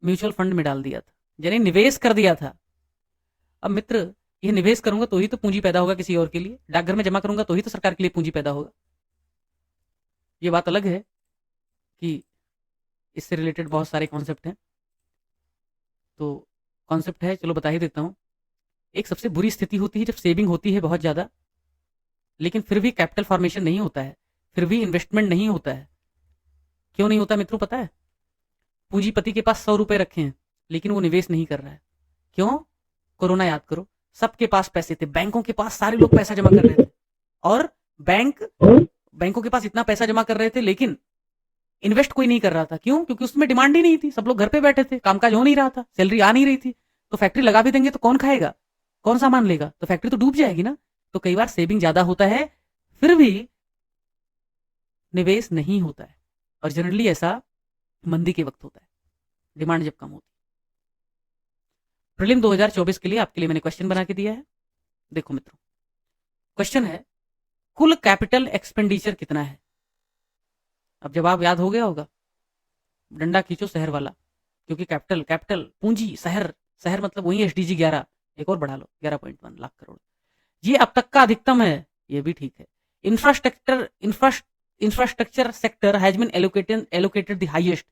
म्यूचुअल फंड में डाल दिया था, यानी निवेश कर दिया था। अब मित्र, ये निवेश करूंगा तो ही तो पूंजी पैदा होगा किसी और के लिए, डाकघर में जमा करूंगा तो ही तो सरकार के लिए पूंजी पैदा होगा। ये बात अलग है कि इससे रिलेटेड बहुत सारे कॉन्सेप्ट हैं। तो कॉन्सेप्ट है, चलो बता ही देता हूं। एक सबसे बुरी स्थिति होती है जब सेविंग होती है बहुत ज्यादा, लेकिन फिर भी कैपिटल फॉर्मेशन नहीं होता है, फिर भी इन्वेस्टमेंट नहीं होता है। क्यों नहीं होता मित्रों पता है? पूंजीपति के पास 100 रुपए रखे हैं लेकिन वो निवेश नहीं कर रहा है। क्यों? कोरोना याद करो, सबके पास पैसे थे, बैंकों के पास सारे लोग पैसा जमा कर रहे थे और बैंकों के पास इतना पैसा जमा कर रहे थे लेकिन इन्वेस्ट कोई नहीं कर रहा था। क्यों? क्योंकि उसमें डिमांड ही नहीं थी, सब लोग घर पे बैठे थे, कामकाज हो नहीं रहा था, सैलरी आ नहीं रही थी। तो फैक्ट्री लगा भी देंगे तो कौन खाएगा, कौन सामान लेगा? तो फैक्ट्री तो डूब जाएगी ना। तो कई बार सेविंग ज्यादा होता है फिर भी निवेश नहीं होता है और जनरली ऐसा मंदी के वक्त होता है, डिमांड जब कम होती है। प्रीलिम 2024 के लिए आपके लिए मैंने क्वेश्चन बना के दिया है। देखो मित्रों, क्वेश्चन है कुल कैपिटल एक्सपेंडिचर कितना है? अब जवाब याद हो गया होगा, डंडा खींचो शहर वाला, क्योंकि कैपिटल कैपिटल पूंजी शहर, शहर मतलब वही एसडीजी 11, एक और बढ़ा लो 11.1 लाख करोड़। ये अब तक का अधिकतम है, ये भी ठीक है। Infrastructure sector has been allocated the highest,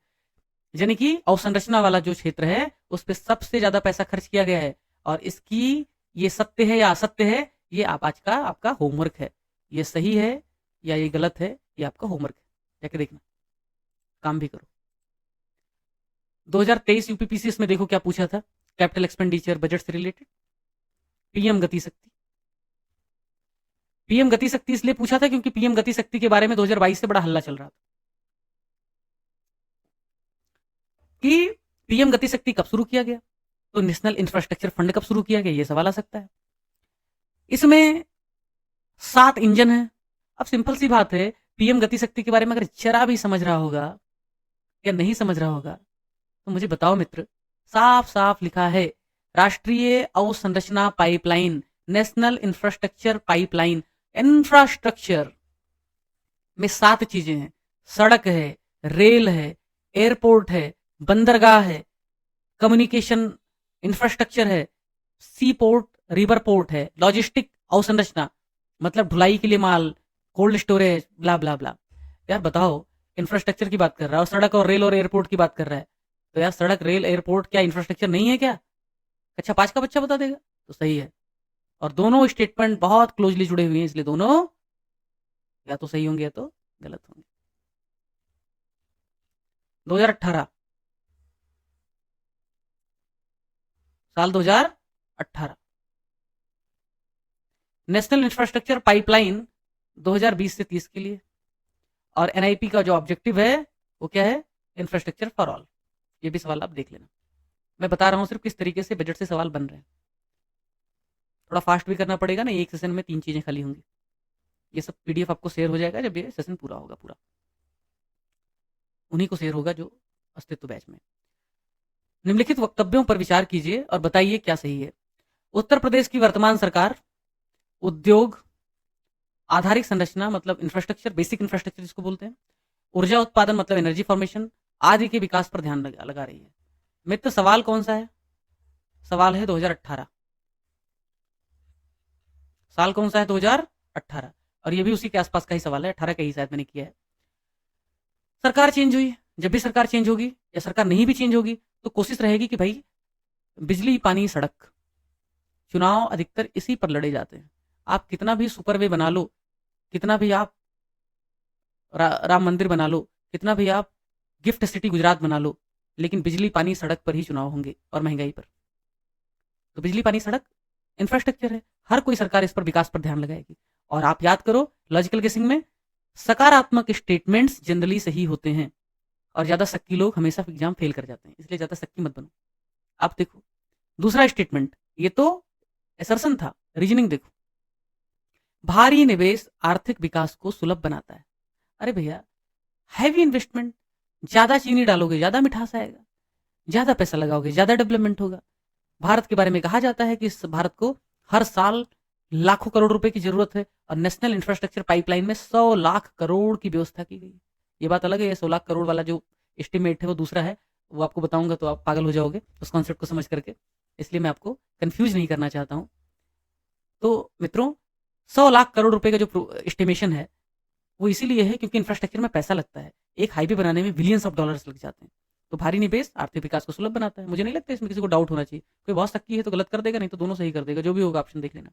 यानी कि अवसंरचना वाला जो क्षेत्र है उस पर सबसे ज्यादा पैसा खर्च किया गया है। और इसकी ये सत्य है या असत्य है, ये आप आज का आपका होमवर्क है। ये सही है या ये गलत है, ये आपका होमवर्क है, जाके देखना, काम भी करो। 2023 यूपीपीसीएस में देखो क्या पूछा था, कैपिटल एक्सपेंडिचर बजट से रिलेटेड, पीएम गति शक्ति। पीएम गति शक्ति इसलिए पूछा था क्योंकि पीएम गति शक्ति के बारे में 2022 से बड़ा हल्ला चल रहा था कि पीएम गति शक्ति कब शुरू किया गया, तो नेशनल इंफ्रास्ट्रक्चर फंड कब शुरू किया गया, ये सवाल आ सकता है। इसमें 7 इंजन है। अब सिंपल सी बात है, पीएम गति शक्ति के बारे में अगर जरा भी समझ रहा होगा या नहीं समझ रहा होगा तो मुझे बताओ मित्र, साफ साफ लिखा है राष्ट्रीय अवसंरचना pipeline, national infrastructure pipeline. Infrastructure में 7 चीजें हैं, सड़क है, रेल है, एयरपोर्ट है, बंदरगाह है, कम्युनिकेशन इंफ्रास्ट्रक्चर है, सी पोर्ट, रिवर पोर्ट है, लॉजिस्टिक अवसंरचना मतलब ढुलाई के लिए माल, कोल्ड स्टोरेज, ब्ला ब्ला ब्ला। यार बताओ, इंफ्रास्ट्रक्चर की बात कर रहा है और सड़क और रेल और एयरपोर्ट की बात कर रहा है, तो यार सड़क रेल एयरपोर्ट क्या इंफ्रास्ट्रक्चर नहीं है क्या? अच्छा 5 का बच्चा बता देगा तो सही है। और दोनों स्टेटमेंट बहुत क्लोजली जुड़े हुए हैं, इसलिए दोनों या तो सही होंगे या तो गलत होंगे। 2018 साल 2018 नेशनल इंफ्रास्ट्रक्चर पाइपलाइन 2020 से 30 के लिए, और एनआईपी का जो ऑब्जेक्टिव है वो क्या है, इंफ्रास्ट्रक्चर फॉर ऑल। ये भी सवाल आप देख लेना, मैं बता रहा हूं सिर्फ किस तरीके से बजट से सवाल बन रहे हैं। थोड़ा फास्ट भी करना पड़ेगा ना, एक सेशन में 3 चीजें खाली होंगी। ये सब पीडीएफ आपको शेयर हो जाएगा जब ये सेशन पूरा होगा, पूरा उन्हीं को शेयर होगा जो अस्तित्व बैच में। निम्नलिखित वक्तव्यों पर विचार कीजिए और बताइए क्या सही है। उत्तर प्रदेश की वर्तमान सरकार उद्योग आधारिक संरचना मतलब इंफ्रास्ट्रक्चर, बेसिक इंफ्रास्ट्रक्चर जिसको बोलते हैं, ऊर्जा उत्पादन मतलब एनर्जी फॉर्मेशन आदि के विकास पर ध्यान लगा रही है। मित्र सवाल कौन सा है? सवाल है 2018। साल कौन सा है? 2018। और ये भी उसी के आसपास का ही सवाल है, 18 का ही शायद मैंने किया है। सरकार चेंज हुई, जब भी सरकार चेंज होगी या सरकार नहीं भी चेंज होगी तो कोशिश रहेगी कि भाई बिजली, पानी, सड़क, चुनाव अधिकतर इसी पर लड़े जाते हैं। आप कितना भी सुपरवे बना लो, कितना भी आप राम मंदिर बना लो, कितना भी आप गिफ्ट सिटी गुजरात बना लो, लेकिन बिजली, पानी, सड़क पर ही चुनाव होंगे और महंगाई पर। तो बिजली, पानी, सड़क इंफ्रास्ट्रक्चर है, हर कोई सरकार इस पर विकास पर ध्यान लगाएगी। और आप याद करो, लॉजिकल गेसिंग में सकारात्मक स्टेटमेंट्स जनरली सही होते हैं और ज्यादा शक्की लोग हमेशा एग्जाम फेल कर जाते हैं, इसलिए ज्यादा शक्की मत बनो। आप देखो दूसरा स्टेटमेंट, ये तो असर्शन था, रीजनिंग देखो, भारी निवेश आर्थिक विकास को सुलभ बनाता है। अरे भैया, हैवी इन्वेस्टमेंट, ज्यादा चीनी डालोगे ज्यादा मिठास आएगा, ज्यादा पैसा लगाओगे ज्यादा डेवलपमेंट होगा। भारत के बारे में कहा जाता है कि इस भारत को हर साल लाखों करोड़ रुपए की जरूरत है और नेशनल इंफ्रास्ट्रक्चर पाइपलाइन में 100 लाख करोड़ की व्यवस्था की गई। ये बात अलग है, 100 लाख करोड़ वाला जो एस्टिमेट है वो दूसरा है, वो आपको बताऊंगा तो आप पागल हो जाओगे उस कॉन्सेप्ट को समझ करके, इसलिए मैं आपको कंफ्यूज नहीं करना चाहता हूं। तो मित्रों 100 लाख करोड़ रुपए का जो एस्टिमेशन है वो इसीलिए है क्योंकि इंफ्रास्ट्रक्चर में पैसा लगता है। एक हाईवे बनाने में बिलियंस ऑफ डॉलर्स लग जाते हैं। तो भारी निवेश आर्थिक विकास को सुलभ बनाता है। मुझे नहीं लगता इसमें किसी को डाउट होना चाहिए। कोई बहुत शक्की है तो गलत कर देगा, नहीं तो दोनों सही कर देगा, जो भी होगा ऑप्शन देख लेना।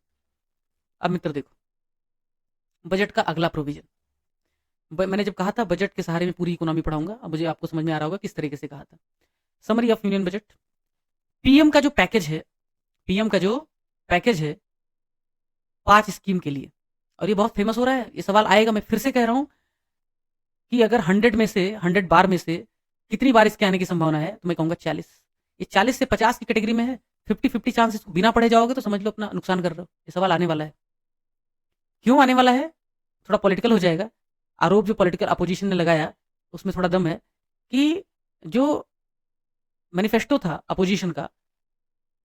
अब मित्र देखो, बजट का अगला प्रोविजन, मैंने जब कहा था बजट के सहारे में पूरी इकोनॉमी पढ़ाऊंगा, अब मुझे आपको समझ में आ रहा होगा किस तरीके से कहा था। Summary of union budget, PM का जो पैकेज है, पीएम का जो पैकेज है 5 स्कीम के लिए, और ये बहुत फेमस हो रहा है, ये सवाल आएगा, मैं फिर से कह रहा हूं कि अगर 100 में से 100 बार में से कितनी बार इसके आने की संभावना है, तो मैं कहूंगा 40। ये 40 से 50 की कैटेगरी में है, 50-50 चांस। इसको बिना पढ़े जाओगे तो समझ लो अपना नुकसान कर रहे हो। ये सवाल आने वाला है। क्यों आने वाला है? थोड़ा पॉलिटिकल हो जाएगा। आरोप जो पॉलिटिकल अपोजिशन ने लगाया उसमें थोड़ा दम है कि जो मैनिफेस्टो था अपोजिशन का,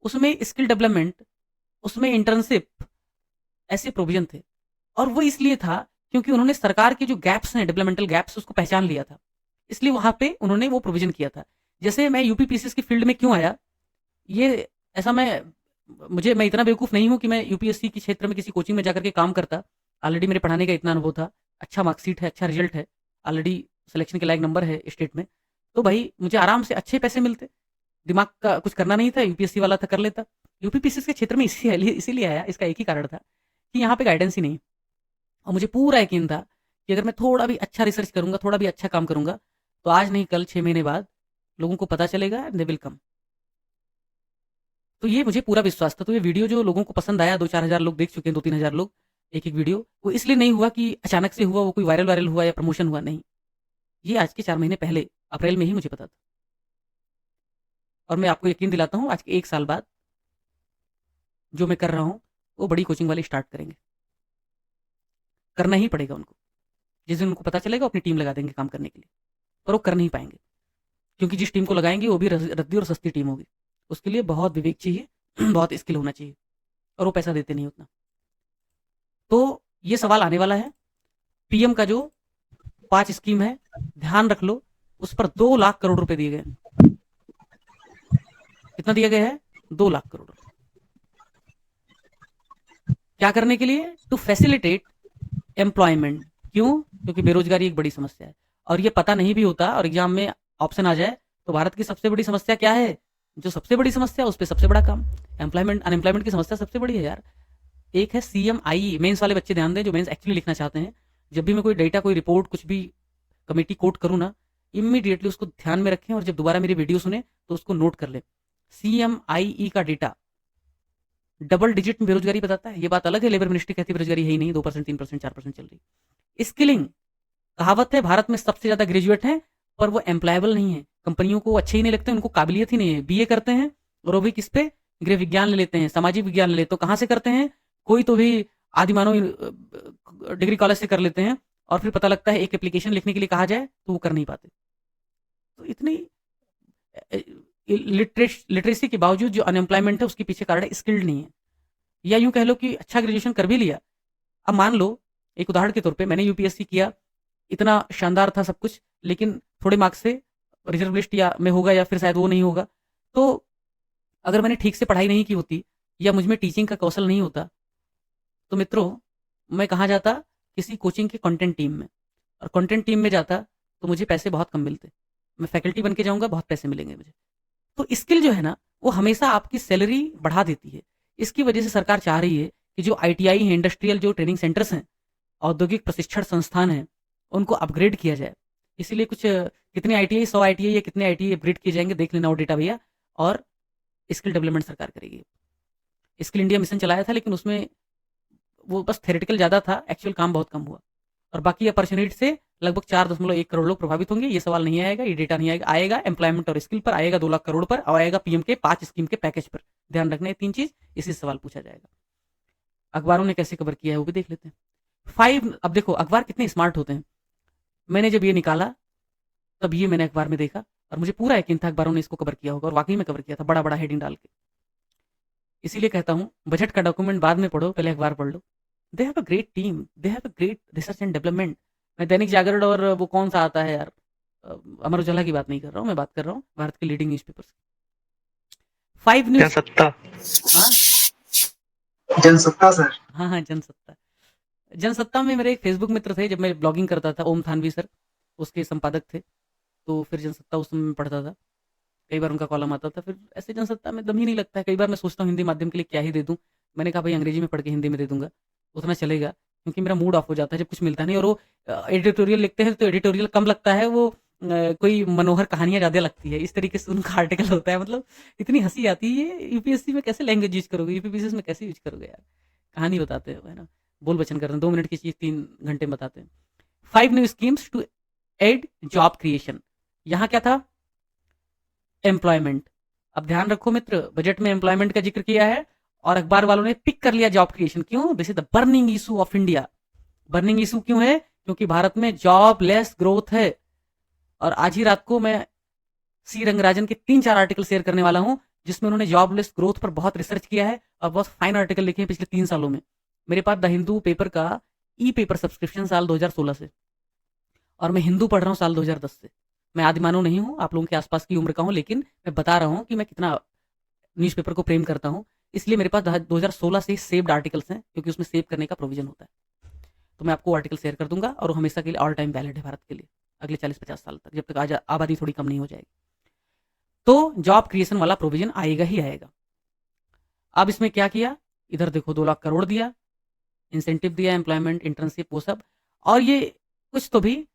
उसमें स्किल डेवलपमेंट, उसमें इंटर्नशिप, ऐसे प्रोविजन थे। और वो इसलिए था क्योंकि उन्होंने सरकार के जो गैप्स हैं, डेवलपमेंटल गैप्स, उसको पहचान लिया था, इसलिए वहां पे उन्होंने वो प्रोविजन किया था। जैसे मैं यूपीपीसीएस की फील्ड में क्यों आया, ये ऐसा मैं इतना बेवकूफ नहीं हूं कि मैं यूपीएससी के क्षेत्र में किसी कोचिंग में जाकर के काम करता। ऑलरेडी मेरे पढ़ाने का इतना अनुभव था, अच्छा मार्कशीट है, अच्छा रिजल्ट है, ऑलरेडी सिलेक्शन के लायक नंबर है स्टेट में, तो भाई मुझे आराम से अच्छे पैसे मिलते। दिमाग का कुछ करना नहीं था, यूपीएससी वाला था, कर लेता। यूपीपीसीएस के क्षेत्र में इसीलिए आया, इसका एक ही कारण था कि यहाँ पे गाइडेंस ही नहीं। और मुझे पूरा यकीन था कि अगर मैं थोड़ा भी अच्छा रिसर्च करूंगा, थोड़ा भी अच्छा काम करूंगा, तो आज नहीं कल 6 महीने बाद लोगों को पता चलेगा एंड दे विल कम। तो ये मुझे पूरा विश्वास था। तो ये वीडियो जो लोगों को पसंद आया, 2-4 हजार लोग देख चुके हैं, 2-3 हजार लोग एक एक वीडियो, वो इसलिए नहीं हुआ कि अचानक से हुआ, वो कोई वायरल हुआ या प्रमोशन हुआ, नहीं। ये आज के 4 महीने पहले अप्रैल में ही मुझे पता था। और मैं आपको यकीन दिलाता हूं, आज के 1 साल बाद जो मैं कर रहा हूं वो बड़ी कोचिंग वाले स्टार्ट करेंगे। करना ही पड़ेगा उनको। जिस दिन उनको पता चलेगा अपनी टीम लगा देंगे काम करने के लिए, पर वो कर नहीं पाएंगे, क्योंकि जिस टीम को लगाएंगे वो भी रद्दी और सस्ती टीम होगी। उसके लिए बहुत विवेक चाहिए, बहुत स्किल होना चाहिए, और वो पैसा देते नहीं उतना। तो ये सवाल आने वाला है। पीएम का जो 5 स्कीम है, ध्यान रख लो, उस पर 2 लाख करोड़ रुपए दिए गए। कितना दिया गया है? 2 लाख करोड़ रुपए। क्या करने के लिए? To facilitate employment. क्यों? क्योंकि बेरोजगारी एक बड़ी समस्या है, और ये पता नहीं भी होता और एग्जाम में ऑप्शन आ जाए तो भारत की सबसे बड़ी समस्या क्या है? जो सबसे बड़ी समस्या, उस पर सबसे बड़ा काम एम्प्लॉयमेंट। अनएम्प्लॉयमेंट की समस्या सबसे बड़ी है यार। एक है CMIE, मेंस वाले बच्चे ध्यान दें, जो मेंस एक्चुअली लिखना चाहते हैं। जब भी मैं कोई डेटा, कोई रिपोर्ट, कुछ भी कमेटी कोट करूँ ना, इमीडिएटली उसको ध्यान में रखें, और जब दोबारा मेरी वीडियो सुने तो उसको नोट कर ले। CMIE का डेटा डबल डिजिट में बेरोजगारी बताता है। ये बात अलग है, लेबर मिनिस्ट्री कहती है बेरोजगारी है ही नहीं, 2%, 3%, 4% चल रही। स्किलिंग, कहावत है भारत में सबसे ज्यादा ग्रेजुएट हैं, पर वो एम्प्लॉयबल नहीं है, कंपनियों को अच्छे ही नहीं लगते, उनको काबिलियत ही नहीं है। बीए करते हैं और वो भी किस पे? गृह विज्ञान ले लेते हैं, सामाजिक विज्ञान ले लेते हैं। तो कहां से करते हैं? कोई तो भी आदिमानव डिग्री कॉलेज से कर लेते हैं, और फिर पता लगता है एक एप्लीकेशन लिखने के लिए कहा जाए तो वो कर नहीं पाते। तो इतनी लिटरेसी के बावजूद जो अनएम्प्लॉयमेंट है, उसके पीछे कारण है स्किल्ड नहीं है। या यूं कह लो कि अच्छा ग्रेजुएशन कर भी लिया, अब मान लो एक उदाहरण के तौर पे मैंने यूपीएससी किया, इतना शानदार था सब कुछ, लेकिन थोड़े मार्क्स से रिजर्व लिस्ट या में होगा, या फिर शायद वो नहीं होगा। तो अगर मैंने ठीक से पढ़ाई नहीं की होती, या मुझ में टीचिंग का कौशल नहीं होता, तो मित्रों मैं कहाँ जाता? किसी कोचिंग की कंटेंट टीम में। और कंटेंट टीम में जाता तो मुझे पैसे बहुत कम मिलते। मैं फैकल्टी बन के जाऊंगा, बहुत पैसे मिलेंगे मुझे। तो स्किल जो है ना, वो हमेशा आपकी सैलरी बढ़ा देती है। इसकी वजह से सरकार चाह रही है कि जो ITI है, इंडस्ट्रियल जो ट्रेनिंग सेंटर्स हैं, औद्योगिक प्रशिक्षण संस्थान हैं, उनको अपग्रेड किया जाए। इसीलिए कुछ कितने ITI, 100 ITI या कितने ITI अपग्रेड किए जाएंगे, देख लेना वो डेटा भैया। और स्किल डेवलपमेंट सरकार करेगी। स्किल इंडिया मिशन चलाया था, लेकिन उसमें वो बस थेरेटिकल ज्यादा था, एक्चुअल काम बहुत कम हुआ। और बाकी अपॉर्चुनिटी से लगभग 4.1 करोड़ लोग प्रभावित होंगे। ये सवाल नहीं आएगा, ये डेटा नहीं आएगा। आएगा एम्प्लॉयमेंट और स्किल पर, आएगा 2 लाख करोड़ पर, और आएगा पीएम के 5 स्कीम के पैकेज पर। ध्यान रखना है 3 चीज, इसी से सवाल पूछा जाएगा। अखबारों ने कैसे कवर किया है वो भी देख लेते हैं। 5, अब देखो अखबार कितने स्मार्ट होते हैं। मैंने जब ये निकाला, तब ये मैंने अखबार में देखा, और मुझे पूरा यकीन था अखबारों ने इसको कवर किया होगा, और वाकई में कवर किया था, बड़ा बड़ा हेडिंग डाल के। इसीलिए कहता हूं, बजट का डॉक्यूमेंट बाद में पढ़ो, पहले अखबार पढ़ लो। They have a great team, they have a great research and development. मैं दैनिक जागरण और वो कौन सा आता है यार, अमर उजाला की बात नहीं कर रहा हूँ, मैं बात कर रहा हूँ भारत के लीडिंग न्यूज़पेपर्स। 5 न्यूज। जनसत्ता। हाँ जनसत्ता सर। हाँ हाँ, जनसत्ता। जनसत्ता में मेरे एक फेसबुक मित्र थे, जब मैं ब्लॉगिंग करता था, ओम थानवी सर उसके संपादक थे। तो फिर जनसत्ता उस समय में पढ़ता था, कई बार उनका कॉलम आता था। फिर ऐसे जनसत्ता में दम ही नहीं लगता है। कई बार मैं सोचता हूँ हिंदी माध्यम के लिए क्या ही दे दूं। मैंने कहा भाई अंग्रेजी में पढ़ के हिंदी में दे दूंगा, उतना चलेगा, क्योंकि मेरा मूड ऑफ हो जाता है जब कुछ मिलता नहीं, और वो एडिटोरियल लिखते हैं तो एडिटोरियल कम लगता है, वो कोई मनोहर कहानियां ज्यादा लगती है, इस तरीके से उनका आर्टिकल होता है। मतलब इतनी हंसी आती है, यूपीएससी में कैसे लैंग्वेज यूज करोगे, यूपीपीसीएस में कैसे यूज करोगे यार। कहानी बताते हो, है ना, बोल बचन करते हैं, 2 मिनट की चीज 3 घंटे में बताते हैं। 5 new schemes to aid job creation. यहाँ क्या था, एम्प्लॉयमेंट। अब ध्यान रखो मित्र, बजट में एम्प्लॉयमेंट का जिक्र किया है और अखबार वालों ने पिक कर लिया जॉब क्रिएशन। क्यों? This is the burning issue of India. Burning issue क्यों है? क्योंकि भारत में जॉबलेस ग्रोथ है। और आज ही रात को मैं सी रंगराजन के 3-4 आर्टिकल शेयर करने वाला हूं, जिसमें उन्होंने जॉबलेस ग्रोथ पर बहुत रिसर्च किया है और बहुत फाइन आर्टिकल लिखे हैं पिछले 3 सालों में। मेरे पास द हिंदू पेपर का ई पेपर सब्सक्रिप्शन साल 2016 से, और मैं हिंदू पढ़ रहा हूँ साल 2010 से। मैं आदिमानव नहीं हूँ, आप लोगों के आसपास की उम्र का हूँ, लेकिन मैं बता रहा हूँ कि मैं कितना न्यूज़पेपर को प्रेम करता हूँ। इसलिए मेरे पास 2016 से सेव्ड आर्टिकल्स हैं, क्योंकि उसमें सेव करने का प्रोविजन होता है। तो मैं आपको आर्टिकल शेयर कर दूंगा, और वो हमेशा के लिए ऑल टाइम वैलिड है भारत के लिए, अगले 40-50 साल तक, जब तक आबादी थोड़ी कम नहीं हो जाएगी। तो जॉब क्रिएशन वाला प्रोविजन आएगा ही आएगा। अब इसमें क्या किया, इधर देखो 2 लाख करोड़ दिया, इंसेंटिव दिया, एम्प्लॉयमेंट, इंटर्नशिप, वो सब। और ये कुछ तो भी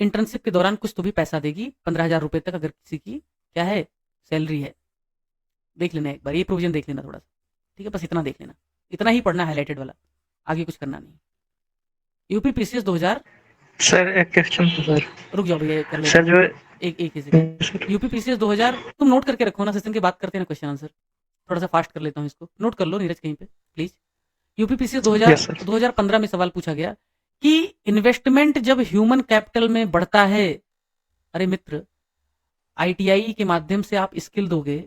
इंटर्नशिप के दौरान कुछ तो भी पैसा देगी, 15,000 रुपए तक, अगर किसी की क्या है, सैलरी है। देख लेना एक बार, ये प्रोविजन देख लेना थोड़ा सा, ठीक है, बस इतना देख लेना, इतना ही पढ़ना, हाईलाइटेड वाला, आगे कुछ करना नहीं। यूपी पीसीएस 2000, सर एक क्वेश्चन था सर। रुक जाओ भैया, कर लेता सर हूँ, जो एक ही सेकंड। यूपी पीसीएस 2000, तुम नोट करके रखो ना, सेशन के बाद करते हैं ना क्वेश्चन आंसर। थोड़ा सा फास्ट कर लेता हूँ इसको, नोट कर लो नीरज कहीं पे please. UP PCS 2000 yes sir. 2015 में सवाल पूछा गया कि इन्वेस्टमेंट जब ह्यूमन कैपिटल में बढ़ता है, अरे मित्र, आईटीआई के माध्यम से आप स्किल दोगे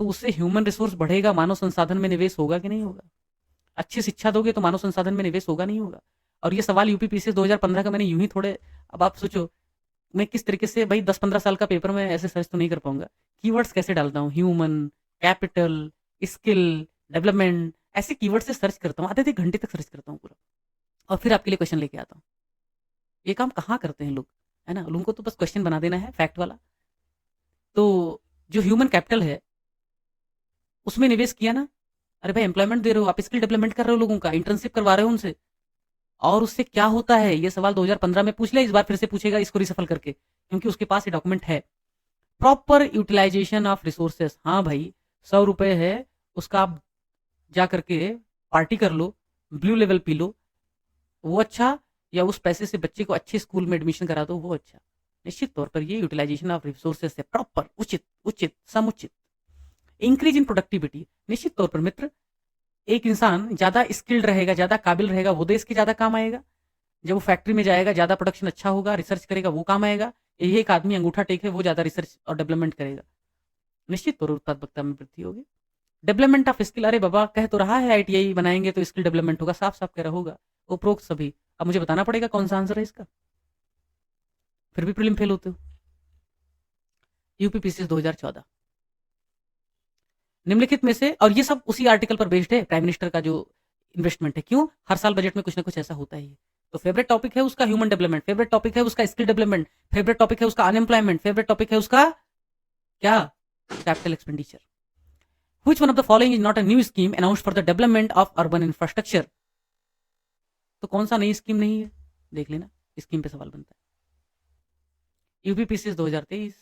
तो उससे ह्यूमन रिसोर्स बढ़ेगा, मानव संसाधन में निवेश होगा कि नहीं होगा? अच्छी शिक्षा दोगे तो मानव संसाधन में निवेश होगा नहीं होगा? और ये सवाल यूपी पीसीएस 2015 का मैंने यूं ही थोड़े, अब आप सोचो मैं किस तरीके से, भाई 10-15 साल का पेपर में ऐसे सर्च तो नहीं कर पाऊंगा। कीवर्ड्स कैसे डालता हूँ, ह्यूमन कैपिटल, स्किल डेवलपमेंट, ऐसे कीवर्ड से सर्च करता हूँ, आधे घंटे तक सर्च करता हूँ पूरा, और फिर आपके लिए क्वेश्चन लेके आता हूँ। ये काम कहाँ करते हैं लोग, है ना, लोगों को तो बस क्वेश्चन बना देना है फैक्ट वाला। तो जो ह्यूमन कैपिटल है उसमें निवेश किया ना, अरे भाई एम्प्लॉयमेंट दे रहे हो आप, स्किल डेवलपमेंट कर रहे हो लोगों का, इंटर्नशिप करवा रहे हो उनसे, और उससे क्या होता है, ये सवाल 2015 में पूछ लिया, इस बार फिर से पूछेगा, इसको रिसफल करके, क्योंकि उसके पास ये डॉक्यूमेंट है। Proper utilisation of resources. हाँ भाई, 100 रुपए है, उसका आप जा करके पार्टी कर लो, ब्लू लेवल पी लो, वो अच्छा, या उस पैसे से बच्चे को अच्छे स्कूल में एडमिशन करा दो, वो अच्छा। निश्चित तौर पर ये यूटिलाइजेशन ऑफ रिसोर्सेस है, प्रॉपर, उचित उचित समुचित। इंक्रीज इन प्रोडक्टिविटी, निश्चित तौर पर मित्र, एक इंसान ज्यादा स्किल्ड रहेगा, ज्यादा काबिल रहेगा, वो देश के ज्यादा काम आएगा। जब वो फैक्ट्री में जाएगा, ज्यादा प्रोडक्शन अच्छा होगा, रिसर्च करेगा, वो काम आएगा। यही एक आदमी अंगूठा टेक है, वो ज्यादा रिसर्च और डेवलपमेंट करेगा, निश्चित तौर पर उत्पादकता में वृद्धि होगी। डेवलपमेंट ऑफ स्किल, अरे बाबा कह तो रहा है आईटीआई बनाएंगे तो स्किल डेवलपमेंट होगा, साफ साफ कह रहा होगा, उपरोक्त सभी। अब मुझे बताना पड़ेगा कौन सा आंसर है इसका, फिर भी प्रीलिम फेल होते हो। यूपीपीसीएस 2014, निम्नलिखित में से, और ये सब उसी आर्टिकल पर बेस्ड है, प्राइम मिनिस्टर का जो इन्वेस्टमेंट है। क्यों? हर साल बजट में कुछ ना कुछ ऐसा होता ही है। तो फेवरेट टॉपिक है उसका ह्यूमन डेवलपमेंट, फेवरेट टॉपिक है उसका स्किल डेवलपमेंट, फेवरेट टॉपिक है उसका अनएम्प्लॉयमेंट, फेवरेट टॉपिक है उसका क्या, capital expenditure. Which one of the following is not a new scheme announced for the development of urban infrastructure? तो कौन सा नई स्कीम नहीं है, देख लेना, स्कीम पे सवाल बनता है। यूपीपीसीएस 2023,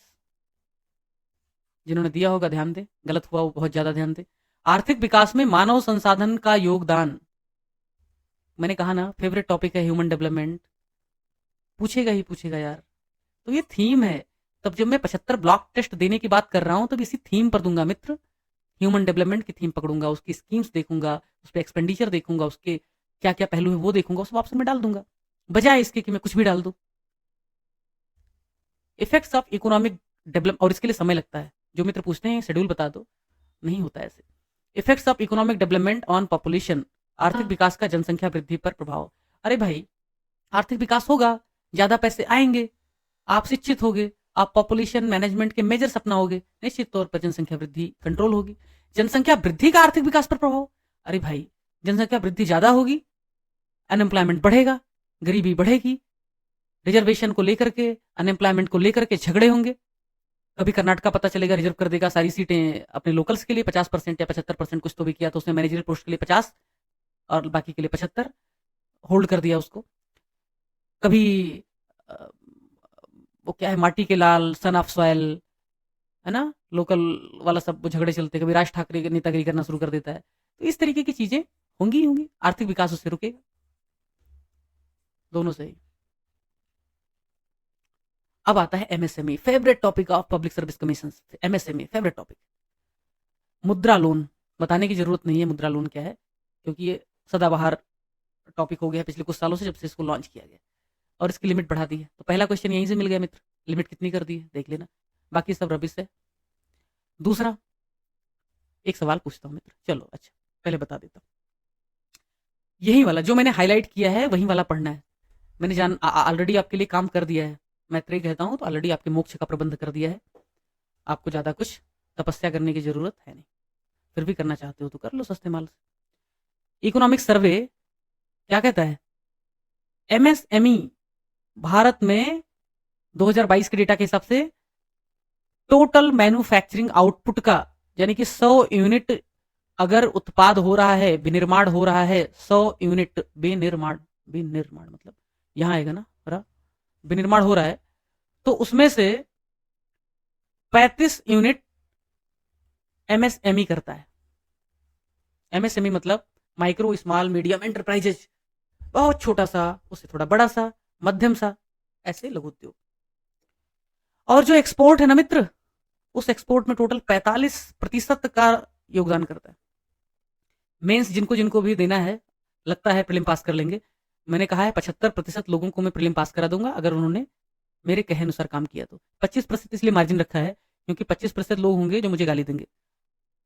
जिन्होंने दिया होगा ध्यान दे, गलत हुआ वो बहुत ज्यादा ध्यान दे। आर्थिक विकास में मानव संसाधन का योगदान, मैंने कहा ना फेवरेट टॉपिक है ह्यूमन डेवलपमेंट, पूछेगा ही पूछेगा यार। तो ये थीम है, तब जब मैं 75 ब्लॉक टेस्ट देने की बात कर रहा हूं तब इसी थीम पर दूंगा मित्र, ह्यूमन डेवलपमेंट की थीम पकड़ूंगा, उसकी स्कीम्स देखूंगा, उस पर एक्सपेंडिचर देखूंगा, उसके क्या क्या पहलू है वो देखूंगा, उस ऑप्शन में डाल दूंगा, बजाय इसके कि मैं कुछ भी डाल दूं। इफेक्ट्स ऑफ इकोनॉमिक डेवलप, और इसके लिए समय लगता है, जो मित्र पूछते हैं शेड्यूल बता दो, नहीं होता ऐसे। Effects of economic development on population, आर्थिक विकास का जनसंख्या वृद्धि पर प्रभाव। अरे भाई आर्थिक विकास होगा, ज्यादा पैसे आएंगे, आप शिक्षित होगे, आप पॉपुलेशन मैनेजमेंट के मेजर्स अपनाओगे, निश्चित तौर पर जनसंख्या वृद्धि कंट्रोल होगी। जनसंख्या वृद्धि का आर्थिक विकास पर प्रभाव, अरे भाई जनसंख्या वृद्धि ज्यादा होगी, अनएम्प्लॉयमेंट बढ़ेगा, गरीबी बढ़ेगी, रिजर्वेशन को लेकर के, अनएम्प्लॉयमेंट को लेकर के झगड़े होंगे। कभी कर्नाटका पता चलेगा रिजर्व कर देगा सारी सीटें अपने लोकल्स के लिए, 50% या 75% कुछ तो भी किया, तो उसने मैनेजरियल पोस्ट के लिए 50 और बाकी के लिए 75, होल्ड कर दिया उसको। कभी अ, वो क्या है, माटी के लाल, सन ऑफ सॉयल, है ना, लोकल वाला सब वो झगड़े चलते, कभी राज ठाकरे की नेतागिरी करना शुरू कर देता है। तो इस तरीके की चीजें होंगी ही होंगी, आर्थिक विकास उससे रुकेगा। दोनों सही। अब आता है MSME, favourite topic of public service commission. MSME favourite topic. मुद्रा लोन, बताने की जरूरत नहीं है मुद्रा लोन क्या है, क्योंकि ये सदाबहार टॉपिक हो गया पिछले कुछ सालों से, जब से इसको लॉन्च किया गया और इसकी लिमिट बढ़ा दी है। तो पहला क्वेश्चन यहीं से मिल गया मित्र, लिमिट कितनी कर दी है देख लेना, बाकी सब रबिश है। दूसरा एक सवाल पूछता हूं मित्र, चलो अच्छा पहले बता देता हूं, यही वाला जो मैंने हाईलाइट किया है वही वाला पढ़ना है। मैंने जान ऑलरेडी आपके लिए काम कर दिया है, मैत्रेय कहता हूं तो ऑलरेडी आपके मोक्ष का प्रबंध कर दिया है। आपको ज्यादा कुछ तपस्या करने की जरूरत है नहीं, फिर भी करना चाहते हो तो कर लो सस्ते माल से। इकोनॉमिक सर्वे क्या कहता है, एमएसएमई भारत में 2022 के डेटा के हिसाब से टोटल मैन्युफैक्चरिंग आउटपुट का, यानी कि 100 यूनिट अगर उत्पाद हो रहा है, विनिर्माण हो रहा है, 100 यूनिट विनिर्माण, विनिर्माण मतलब यहां आएगा ना, विनिर्माण हो रहा है, तो उसमें से 35 यूनिट एमएसएमई करता है। एमएसएमई मतलब माइक्रो स्मॉल मीडियम एंटरप्राइजेज, बहुत छोटा सा, उससे थोड़ा बड़ा सा, मध्यम सा, ऐसे लघु उद्योग। और जो एक्सपोर्ट है ना मित्र, उस एक्सपोर्ट में टोटल 45% का योगदान करता है। मेंस जिनको जिनको भी देना है, लगता है प्रीलिम पास कर लेंगे, मैंने कहा है 75% लोगों को मैं प्रीलिम पास करा दूंगा अगर उन्होंने मेरे कहे अनुसार काम किया तो। 25% इसलिए मार्जिन रखा है क्योंकि 25% लोग होंगे जो मुझे गाली देंगे,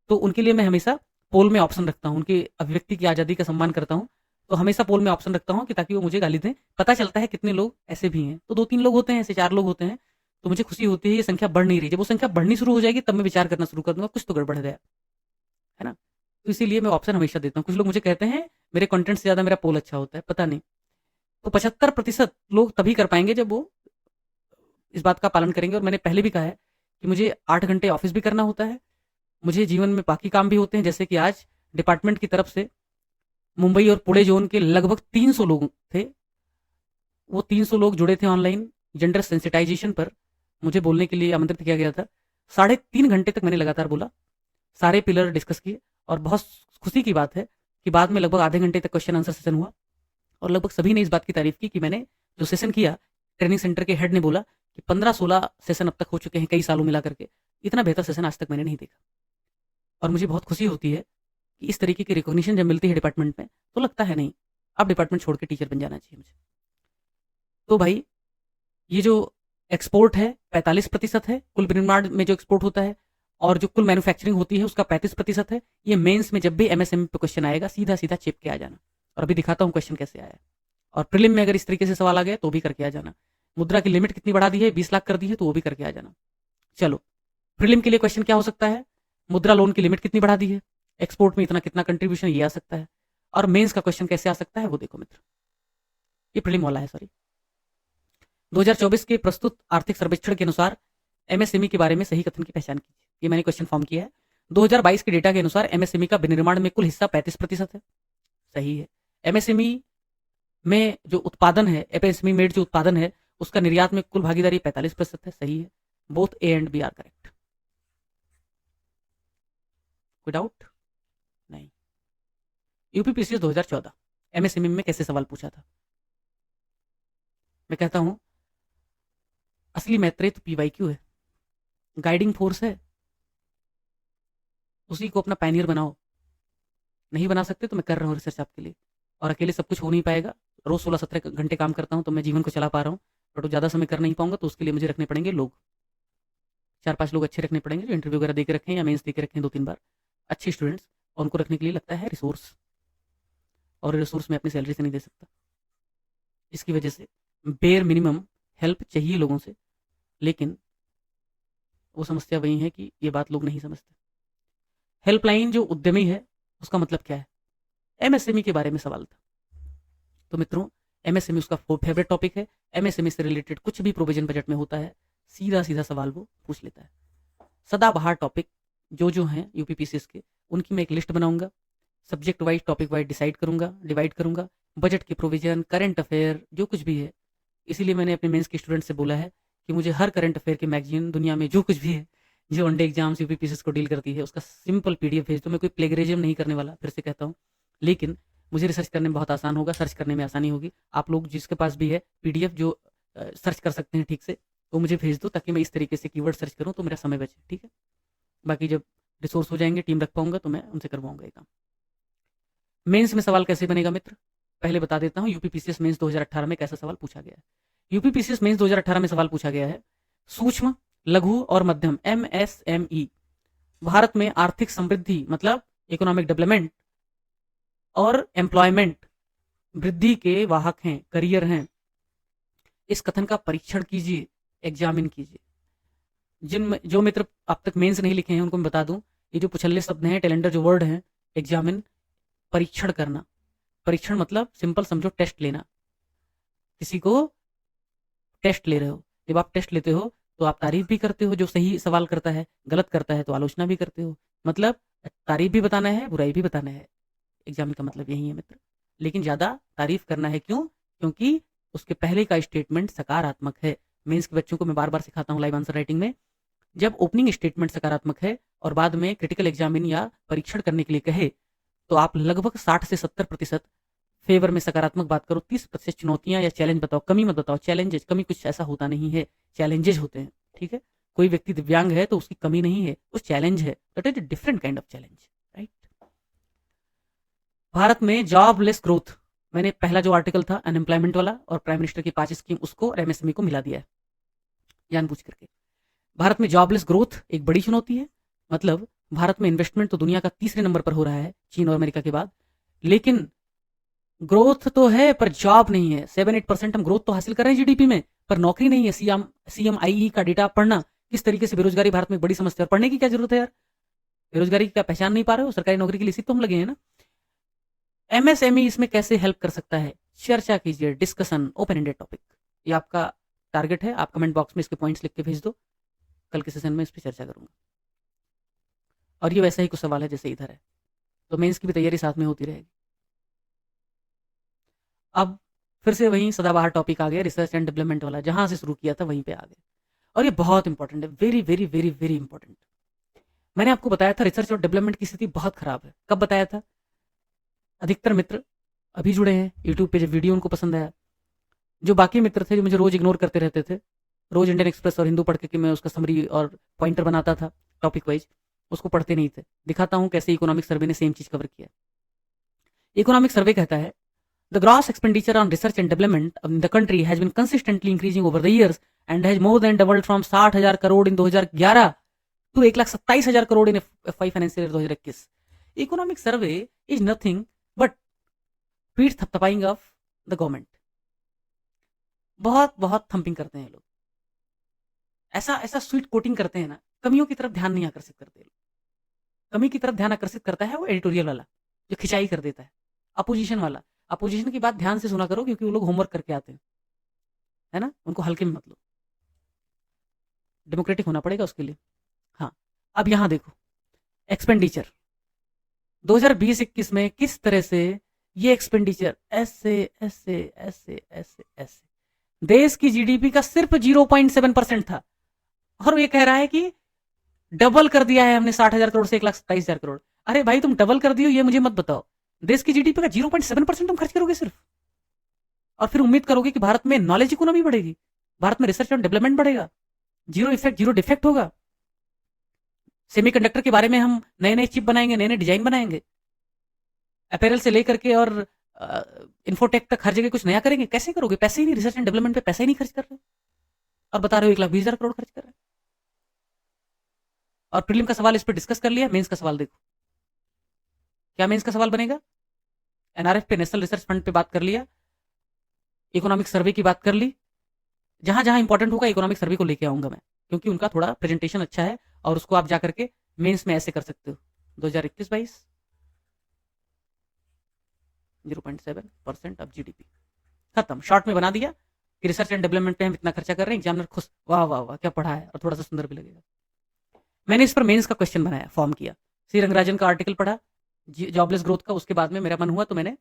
तो उनके लिए मैं हमेशा पोल में ऑप्शन रखता हूँ, उनकी अभिव्यक्ति की आजादी का सम्मान करता हूँ, तो हमेशा पोल में ऑप्शन रखता हूँ कि ताकि वो मुझे गाली दें। पता चलता है कितने लोग ऐसे भी हैं, तो 2-3 लोग होते हैं, ऐसे 4 लोग होते हैं, तो मुझे खुशी होती है ये संख्या बढ़ नहीं रही। जब वो संख्या बढ़नी शुरू हो जाएगी तब मैं विचार करना शुरू कर दूंगा कुछ तो गड़बड़ गया है ना। तो इसीलिए मैं ऑप्शन हमेशा देता हूँ। कुछ लोग मुझे कहते हैं मेरे कंटेंट से ज्यादा मेरा पोल अच्छा होता है, पता नहीं। तो 75% लोग तभी कर पाएंगे जब वो इस बात का पालन करेंगे। और मैंने पहले भी कहा है कि मुझे 8 घंटे ऑफिस भी करना होता है, मुझे जीवन में बाकी काम भी होते हैं, जैसे कि आज डिपार्टमेंट की तरफ से मुंबई और पुणे जोन के लगभग 300 लोग थे, वो 300 लोग जुड़े थे ऑनलाइन जेंडर सेंसिटाइजेशन पर, मुझे बोलने के लिए आमंत्रित किया गया था। 3.5 घंटे तक मैंने लगातार बोला, सारे पिलर डिस्कस किए, और बहुत खुशी की बात है कि बाद में लगभग आधे घंटे तक क्वेश्चन आंसर सेशन हुआ, और लगभग सभी ने इस बात की तारीफ की कि मैंने जो सेशन किया, ट्रेनिंग सेंटर के हेड ने बोला कि 15-16 सेशन अब तक हो चुके हैं कई सालों मिला करके, इतना बेहतर सेशन आज तक मैंने नहीं देखा। और मुझे बहुत खुशी होती है कि इस तरीके की रिकॉग्निशन जब मिलती है डिपार्टमेंट में, तो लगता है नहीं अब डिपार्टमेंट छोड़ के टीचर बन जाना चाहिए मुझे। तो भाई ये जो एक्सपोर्ट है 45% है, कुल विनिर्माण में जो एक्सपोर्ट होता है, और जो कुल मैन्युफैक्चरिंग होती है उसका 35% है। ये मेंस में जब भी एमएसएमई पे क्वेश्चन आएगा सीधा सीधा चिप के आ जाना, और अभी दिखाता हूँ क्वेश्चन कैसे आया है। और प्रीलिम में अगर इस तरीके से सवाल आ गया तो भी करके आ जाना। मुद्रा की लिमिट कितनी बढ़ा दी है, 20 लाख कर दी है, तो वो भी करके आ जाना। चलो प्रीलिम के लिए क्वेश्चन क्या हो सकता है, मुद्रा लोन की लिमिट कितनी बढ़ा दी है, एक्सपोर्ट में इतना कितना कंट्रीब्यूशन, ये आ सकता है। और मेंस का क्वेश्चन कैसे आ सकता है वो देखो मित्र, ये प्रीलिम वाला है, सॉरी। 2024 के प्रस्तुत आर्थिक सर्वेक्षण के अनुसार एमएसएमई के बारे में सही कथन की पहचान कीजिए। ये मैंने क्वेश्चन फॉर्म किया है। 2022 के डेटा के अनुसार एमएसएमई का विनिर्माण में कुल हिस्सा 35% है, सही है। एमएसएमई में जो उत्पादन है, एमएसएमई मेड जो उत्पादन है, उसका निर्यात में कुल भागीदारी 45% है, सही है। Both A and B are correct. कोई डाउट नहीं। यूपीपीसीएस 2014 एमएसएमई में कैसे सवाल पूछा था, मैं कहता हूं असली मैत्रेय तो पीवाईक्यू है, गाइडिंग फोर्स है, उसी को अपना पायनियर बनाओ। नहीं बना सकते तो मैं कर रहा हूँ रिसर्च आपके लिए, और अकेले सब कुछ हो नहीं पाएगा। रोज 16-17 घंटे काम करता हूँ तो मैं जीवन को चला पा रहा हूँ, बट ज्यादा समय कर नहीं पाऊंगा, तो उसके लिए मुझे रखने पड़ेंगे लोग, 4-5 लोग अच्छे रखने पड़ेंगे जो इंटरव्यू वगैरह देकर रखें या मेंस देकर रखें 2-3 बार, अच्छे स्टूडेंट्स, और उनको रखने के लिए लगता है रिसोर्स, और रिसोर्स मैं अपनी सैलरी से नहीं दे सकता। इसकी वजह से बेयर मिनिमम हेल्प चाहिए लोगों से, लेकिन वो समस्या वही है कि ये बात लोग नहीं समझते। हेल्पलाइन जो उद्यमी है उसका मतलब क्या है, एमएसएमई के बारे में सवाल था। तो मित्रों एमएसएमई उसका फेवरेट टॉपिक है, एमएसएमई से रिलेटेड कुछ भी प्रोविजन बजट में होता है सीधा सीधा सवाल वो पूछ लेता है। सदाबहार टॉपिक जो हैं यूपीपीसीएस के, उनकी मैं एक लिस्ट बनाऊंगा, subject wise topic wise divide करूंगा बजट की प्रोविजन, करंट अफेयर, जो कुछ भी है। इसीलिए मैंने अपने मेंस के स्टूडेंट से बोला है कि मुझे हर करंट अफेयर की मैगजीन दुनिया में जो कुछ भी है, जो वनडे एग्जाम्स यूपीपीसीएस को डील करती है, उसका सिंपल पीडीएफ भेज दो। मैं कोई प्लेगरिज्म नहीं करने वाला, फिर से कहता हूँ, लेकिन मुझे रिसर्च करने में बहुत आसान होगा, सर्च करने में आसानी होगी। आप लोग जिसके पास भी है पीडीएफ जो सर्च कर सकते हैं ठीक से, वो मुझे भेज दो, ताकि मैं इस तरीके से कीवर्ड सर्च करूँ तो मेरा समय बचे, ठीक है। बाकी जब रिसोर्स हो जाएंगे, टीम रख पाऊंगा, तो मैं उनसे करवाऊंगा ये काम। मेंस में सवाल कैसे बनेगा मित्र, पहले बता देता हूँ। यूपीपीसीएस मेंस 2018 में कैसा सवाल पूछा गया है। यूपीपीसीएस मेंस 2018 में सवाल पूछा गया है, सूक्ष्म, लघु और मध्यम MSME भारत में आर्थिक समृद्धि मतलब इकोनॉमिक डेवलपमेंट और एम्प्लॉयमेंट वृद्धि के वाहक हैं, करियर हैं। इस कथन का परीक्षण कीजिए, एग्जामिन कीजिए। जो मित्र अब तक मेंस नहीं लिखे हैं उनको मैं बता दूं, ये जो पुछल्ले शब्द हैं, टेलेंडर जो वर्ड हैं, एग्जामिन, परीक्षण करना। परीक्षण मतलब सिंपल समझो, टेस्ट लेना। किसी को टेस्ट ले रहे हो, जब आप टेस्ट लेते हो तो आप तारीफ भी करते हो जो सही सवाल करता है, गलत करता है तो आलोचना भी करते हो। मतलब तारीफ भी बताना है, बुराई भी बताना है। एग्जाम का मतलब यही है मित्र। लेकिन ज्यादा तारीफ करना है, क्यों? क्योंकि उसके पहले का स्टेटमेंट सकारात्मक है। मेंस के बच्चों को मैं बार बार सिखाता हूँ लाइव आंसर राइटिंग में, जब ओपनिंग स्टेटमेंट सकारात्मक है और बाद में क्रिटिकल एग्जामिन या परीक्षण करने के लिए कहे, तो आप लगभग 60 से 70% फेवर में सकारात्मक बात करो। 30% चुनौतियां या चैलेंज बताओ, कमी मत बताओ। चैलेंजेस, कमी कुछ ऐसा होता नहीं है, चैलेंजेस होते हैं, ठीक है। कोई व्यक्ति दिव्यांग है तो उसकी कमी नहीं है, उस चैलेंज है, that is different kind of challenge, right. Bharat में जॉबलेस ग्रोथ, मैंने पहला जो आर्टिकल था अनएम्प्लॉयमेंट वाला और प्राइम मिनिस्टर की 5 स्कीम, उसको और MSME को मिला दिया है जानबूझ करके। भारत में जॉबलेस ग्रोथ एक बड़ी चुनौती है। मतलब भारत में इन्वेस्टमेंट तो दुनिया का 3रे नंबर पर हो रहा है, चीन और अमेरिका के बाद, लेकिन ग्रोथ तो है पर जॉब नहीं है। 7-8% हम ग्रोथ तो हासिल कर रहे हैं जीडीपी में, पर नौकरी नहीं है। CMIE का डेटा पढ़ना, किस तरीके से बेरोजगारी भारत में बड़ी समस्या है। पढ़ने की क्या जरूरत है यार, बेरोजगारी की क्या पहचान नहीं पा रहे हो? सरकारी नौकरी के लिए इसी तो हम लगे हैं ना। MSME इसमें कैसे हेल्प कर सकता है, चर्चा कीजिए, डिस्कशन, ओपन एंडेड टॉपिक। ये आपका टारगेट है, आप कमेंट बॉक्स में इसके पॉइंट्स लिख के भेज दो, कल के सेशन में इस पर चर्चा करूंगा। और ये वैसा ही कुछ सवाल है जैसे इधर है, तो मेंस की भी तैयारी साथ में होती रहेगी। अब फिर से वही सदाबहार टॉपिक आ गया, रिसर्च एंड डेवलपमेंट वाला, जहां से शुरू किया था वहीं पे आ गए। और ये बहुत इंपॉर्टेंट है, very very very very important. मैंने आपको बताया था रिसर्च और डेवलपमेंट की स्थिति बहुत खराब है। कब बताया था? अधिकतर मित्र अभी जुड़े हैं यूट्यूब पे, जब वीडियो उनको पसंद आया। जो बाकी मित्र थे जो मुझे रोज इग्नोर करते रहते थे, रोज इंडियन एक्सप्रेस और हिंदू पढ़ के मैं उसका समरी और पॉइंटर बनाता था टॉपिक वाइज, उसको पढ़ते नहीं थे। दिखाता हूं कैसे इकोनॉमिक सर्वे ने सेम चीज कवर किया। इकोनॉमिक सर्वे कहता है the gross expenditure on research and development in the country has been consistently increasing over the years and has more than doubled from 60,000 crore in 2011 to 1,27,000 crore in FY financial year 2021। Economic survey is nothing but पीठ थपथपाइंग of the government. बहुत बहुत thumping करते हैं लोग, ऐसा ऐसा sweet coating करते हैं ना, कमियों की तरफ ध्यान नहीं आकर्षित करते लोग। कमी की तरफ ध्यान आकर्षित करता है वो एडिटोरियल वाला, जो खिंचाई कर देता है। अपोजिशन वाला, अपोजिशन की बात ध्यान से सुना करो, क्योंकि वो लोग होमवर्क करके आते हैं, है ना, उनको हल्के में मत लो। डेमोक्रेटिक होना पड़ेगा उसके लिए। हाँ, अब यहां देखो एक्सपेंडिचर 2020-21 में किस तरह से ये एक्सपेंडिचर ऐसे ऐसे ऐसे ऐसे ऐसे देश की जीडीपी का सिर्फ 0.7% था, और वो ये कह रहा है कि डबल कर दिया है हमने 60,000 करोड़ से 1,27,000 करोड़। अरे भाई, तुम डबल कर दियो ये मुझे मत बताओ। देश की जीडीपी का 0.7% तुम खर्च करोगे सिर्फ, और फिर उम्मीद करोगे कि भारत में नॉलेज इकोनॉमी बढ़ेगी, भारत में रिसर्च एंड डेवलपमेंट बढ़ेगा, जीरो इफेक्ट जीरो डिफेक्ट होगा। सेमीकंडक्टर के बारे में हम नए नए चिप बनाएंगे, नए नए डिजाइन बनाएंगे, अपैरल से लेकर के और इन्फोटेक तक हर जगह कुछ नया करेंगे। कैसे करोगे? पैसे ही नहीं, रिसर्च एंड डेवलपमेंट पे पैसे ही नहीं खर्च कर रहे, और बता रहे हो 1,20,000 करोड़ खर्च कर रहे हैं। और प्रीलिम का सवाल इस पर डिस्कस कर लिया, मेंस का सवाल देखो क्या मेंस का सवाल बनेगा। NRF पे, नेशनल रिसर्च फंड पे बात कर लिया, इकोनॉमिक सर्वे की बात कर ली। जहां जहां इंपॉर्टेंट होगा इकोनॉमिक सर्वे को लेके आऊंगा मैं, क्योंकि उनका थोड़ा प्रेजेंटेशन अच्छा है, और उसको आप जाकर के मेंस में ऐसे कर सकते हो। 2021-22 0.7% ऑफ जीडीपी, खत्म, शॉर्ट में बना दिया कि रिसर्च एंड डेवलपमेंट पे हम इतना खर्चा कर रहे हैं। एग्जामिनर खुश, वाह वाह वाह क्या पढ़ा है, और थोड़ा सा सुंदर भी लगेगा। मैंने इस पर मेंस का क्वेश्चन बनाया, फॉर्म किया, सी रंगराजन का आर्टिकल पढ़ा जॉबलेस ग्रोथ का, उसके बाद में मेरा मन हुआ तो मैंने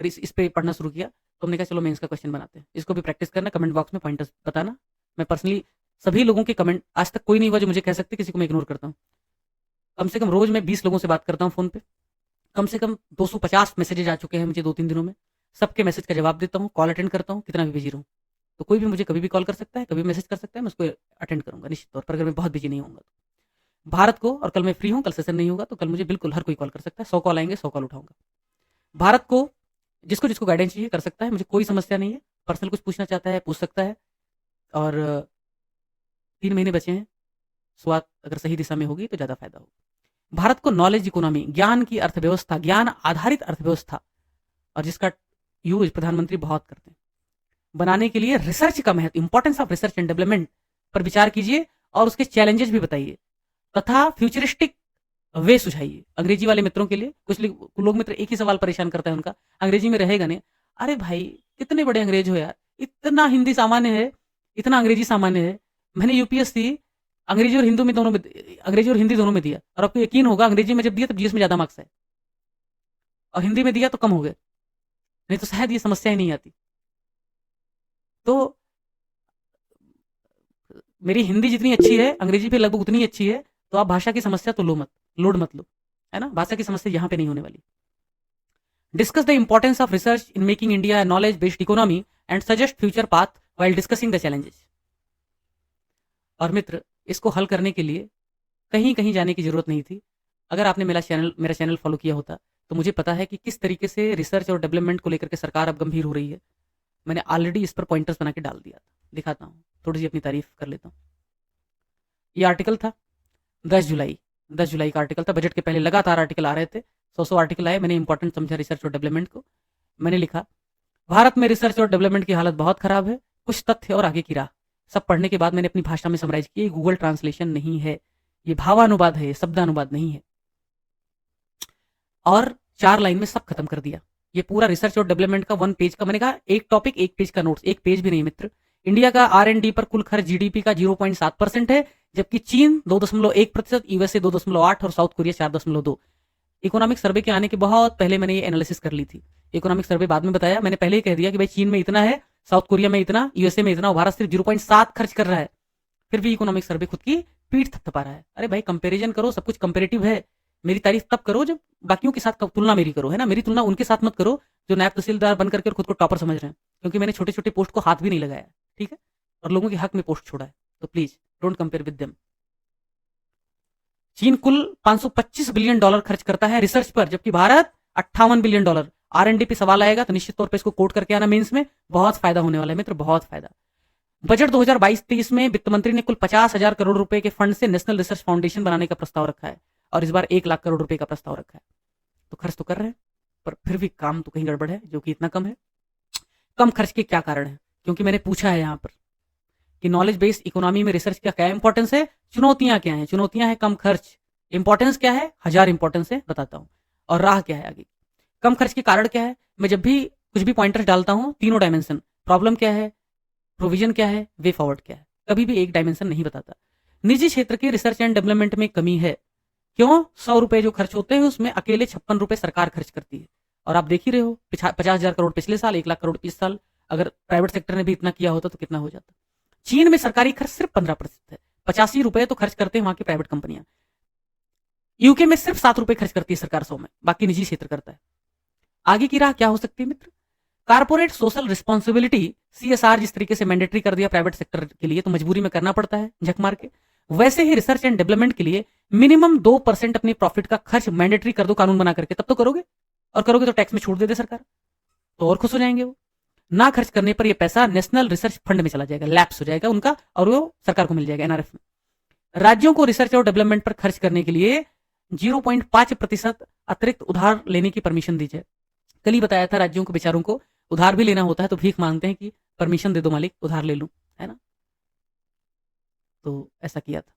इस पे पढ़ना शुरू किया, तो हमने कहा चलो मेंस का क्वेश्चन बनाते हैं। इसको भी प्रैक्टिस करना, कमेंट बॉक्स में पॉइंटर्स बताना। मैं पर्सनली सभी लोगों के कमेंट, आज तक कोई नहीं हुआ जो मुझे कह सकते किसी को मैं इग्नोर करता हूँ। कम से कम रोज मैं 20 लोगों से बात करता हूँ फ़ोन पे, कम से कम 250 मैसेजेज आ चुके हैं मुझे 2-3 दिनों में। सबके मैसेज का जवाब देता हूँ, कॉल अटेंड करता हूँ, कितना भी बिजी रहूँ। तो कोई भी मुझे कभी भी कॉल कर सकता है, कभी भी मैसेज कर सकता है, मैं उसको अटेंड करूँगा निश्चित तौर पर, अगर मैं बहुत बिजी नहीं होऊँगा तो। भारत को, और कल मैं फ्री हूँ, कल सेशन नहीं होगा, तो कल मुझे बिल्कुल हर कोई कॉल कर सकता है। 100 कॉल आएँगे, 100 कॉल उठाऊँगा। भारत को जिसको गाइडेंस चाहिए कर सकता है, मुझे कोई समस्या नहीं है। पर्सनल कुछ पूछना चाहता है पूछ सकता है। और 3 महीने बचे हैं, शुरुआत अगर सही दिशा में होगी तो ज़्यादा फायदा होगा। भारत को नॉलेज इकोनॉमी, ज्ञान की अर्थव्यवस्था, ज्ञान आधारित अर्थव्यवस्था, और जिसका यूज प्रधानमंत्री बहुत करते हैं, बनाने के लिए रिसर्च का महत्व, importance of research and development पर विचार कीजिए और उसके चैलेंजेस भी बताइए, तथा फ्यूचरिस्टिक वे सुझाइए। अंग्रेजी वाले मित्रों के लिए, कुछ लोग मित्र एक ही सवाल परेशान करता है उनका, अंग्रेजी में रहेगा नहीं। अरे भाई कितने बड़े अंग्रेज हो यार, इतना हिंदी सामान्य है, इतना अंग्रेजी सामान्य है। मैंने यूपीएससी अंग्रेजी और हिंदी में दोनों में, अंग्रेजी और हिंदी दोनों में दिया, और आपको यकीन होगा अंग्रेजी में जब दिया तब जीएस में ज्यादा मार्क्स है, और हिंदी में दिया तो कम हो गए, नहीं तो शायद ये समस्या ही नहीं आती। तो मेरी हिंदी जितनी अच्छी है, अंग्रेजी भी लगभग उतनी अच्छी है, तो आप भाषा की समस्या तो लोड मत लो, है ना। भाषा की समस्या यहां पे नहीं होने वाली। Discuss the importance of research in making India knowledge based economy and suggest future path while discussing the challenges. और मित्र, इसको हल करने के लिए कहीं कहीं जाने की जरूरत नहीं थी। अगर आपने मेरा चैनल फॉलो किया होता तो मुझे पता है कि किस तरीके से रिसर्च और डेवलपमेंट को लेकर के सरकार अब गंभीर हो रही है। मैंने ऑलरेडी इस पर पॉइंटर्स बना के डाल दिया था, दिखाता हूँ, थोड़ी सी अपनी तारीफ कर लेता हूँ। ये आर्टिकल था 10 जुलाई का आर्टिकल था। बजट के पहले लगातार आर्टिकल आ रहे थे, 100 आर्टिकल आए। मैंने इंपॉर्टेंट समझा रिसर्च और डेवलपमेंट को। मैंने लिखा, भारत में रिसर्च और डेवलपमेंट की हालत बहुत खराब है, कुछ तथ्य और आगे की राह। सब पढ़ने के बाद मैंने अपनी भाषा में समराइज किया। गूगल ट्रांसलेशन नहीं है, ये भावानुवाद है, ये शब्दानुवाद नहीं है। और 4 लाइन में सब खत्म कर दिया। ये पूरा रिसर्च और डेवलपमेंट का 1 पेज का, मैंने कहा एक टॉपिक 1 पेज का नोट्स, 1 पेज भी नहीं मित्र। इंडिया का R&D पर कुल खर्च जीडीपी का 0.7% है, जबकि चीन 2.1%, यूएसए 2.8 और साउथ कोरिया 4.2। इकोनॉमिक सर्वे के आने के बहुत पहले मैंने ये एनालिसिस कर ली थी। इकोनॉमिक सर्वे बाद में बताया, मैंने पहले ही कह दिया कि भाई चीन में इतना है, साउथ कोरिया में इतना, यूएसए में इतना, भारत सिर्फ 0.7 खर्च कर रहा है। फिर भी इकोनॉमिक सर्वे खुद की पीठ थपथपा रहा है। अरे भाई कंपेरिजन करो, सब कुछ कंपेरेटिव है। मेरी तारीफ तब करो जब बाकियों के साथ तुलना मेरी करो, है ना। मेरी तुलना उनके साथ मत करो जो नायब तहसीलदार बन करके खुद को टॉपर समझ रहे हैं, क्योंकि मैंने छोटे छोटे पोस्ट को हाथ भी नहीं लगाया, ठीक है, और लोगों के हक में पोस्ट छोड़ा है। तो please don't compare with them. चीन कुल $525 बिलियन खर्च करता है रिसर्च पर, जबकि भारत $58 बिलियन। R&D पे सवाल आएगा तो निश्चित तौर पे इसको कोट करके आना मेंस में, बहुत फायदा होने वाला है मित्र, बहुत फायदा। बजट 2022-23 में वित्त मंत्री ने कुल 50,000 करोड़ रुपए के फंड से नेशनल रिसर्च फाउंडेशन बनाने का प्रस्ताव रखा है, और इस बार 1 लाख करोड़ रुपए का प्रस्ताव रखा है। तो खर्च तो कर रहे हैं, पर फिर भी काम तो कहीं गड़बड़ है, जो कि इतना कम है। कम खर्च के क्या कारण है? क्योंकि मैंने पूछा है यहाँ पर कि नॉलेज बेस्ड इकोनॉमी में रिसर्च का क्या इंपॉर्टेंस है, चुनौतियां क्या हैं। चुनौतियां हैं कम खर्च, इंपॉर्टेंस क्या है, 1000 इंपॉर्टेंस है, बताता हूं, और राह क्या है आगे। कम खर्च के कारण क्या है? मैं जब भी कुछ भी पॉइंटर्स डालता हूं, तीनों डायमेंशन, प्रॉब्लम क्या है, प्रोविजन क्या है, वे फॉरवर्ड क्या है, कभी भी एक डायमेंशन नहीं बताता। निजी क्षेत्र के रिसर्च एंड डेवलपमेंट में कमी है। क्यों? 100 रुपए जो खर्च होते हैं उसमें अकेले 56 रुपए सरकार खर्च करती है, और आप देख ही रहे हो 50,000 करोड़ पिछले साल, 1 लाख करोड़ इस साल। अगर प्राइवेट सेक्टर ने भी इतना किया होता तो कितना हो जाता। चीन में सरकारी खर्च सिर्फ 15% है, 85 रुपए तो खर्च करते हैं वहां की प्राइवेट कंपनियां। यूके में सिर्फ 7 रुपए खर्च करती है सरकार 100 में, बाकी निजी क्षेत्र करता है। आगे की राह क्या हो सकती है मित्र? कारपोरेट सोशल रिस्पॉन्सिबिलिटी, CSR जिस तरीके से मैंडेटरी कर दिया प्राइवेट सेक्टर के लिए, तो मजबूरी में करना पड़ता है झक मार के। वैसे ही रिसर्च एंड डेवलपमेंट के लिए मिनिमम 2% अपनी प्रॉफिट का खर्च मैंडेटरी कर दो कानून बना करके, तब तो करोगे। और करोगे तो टैक्स में छूट दे दे सरकार, तो और खुश हो जाएंगे वो। ना खर्च करने पर यह पैसा नेशनल रिसर्च फंड में चला जाएगा, लैप्स हो जाएगा उनका, और वो सरकार को मिल जाएगा NRF में। राज्यों को रिसर्च और डेवलपमेंट पर खर्च करने के लिए 0.5% अतिरिक्त उधार लेने की परमिशन दी जाए। कल ही बताया था, राज्यों को बेचारों को उधार भी लेना होता है तो भीख मांगते हैं कि परमिशन दे दो मालिक, उधार ले लूं, है ना। तो ऐसा किया था।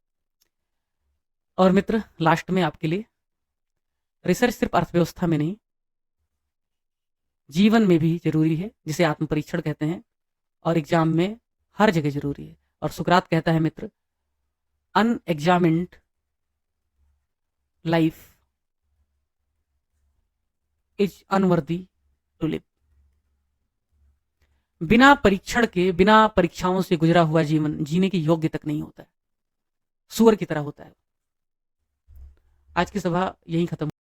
और मित्र लास्ट में आपके लिए, रिसर्च सिर्फ अर्थव्यवस्था में नहीं, जीवन में भी जरूरी है, जिसे आत्म परीक्षण कहते हैं, और एग्जाम में हर जगह जरूरी है। और सुकरात कहता है मित्र, unexamined life is unworthy to live. बिना परीक्षण के, बिना परीक्षाओं से गुजरा हुआ जीवन जीने के योग्य तक नहीं होता है, सुअर की तरह होता है। आज की सभा यहीं खत्म।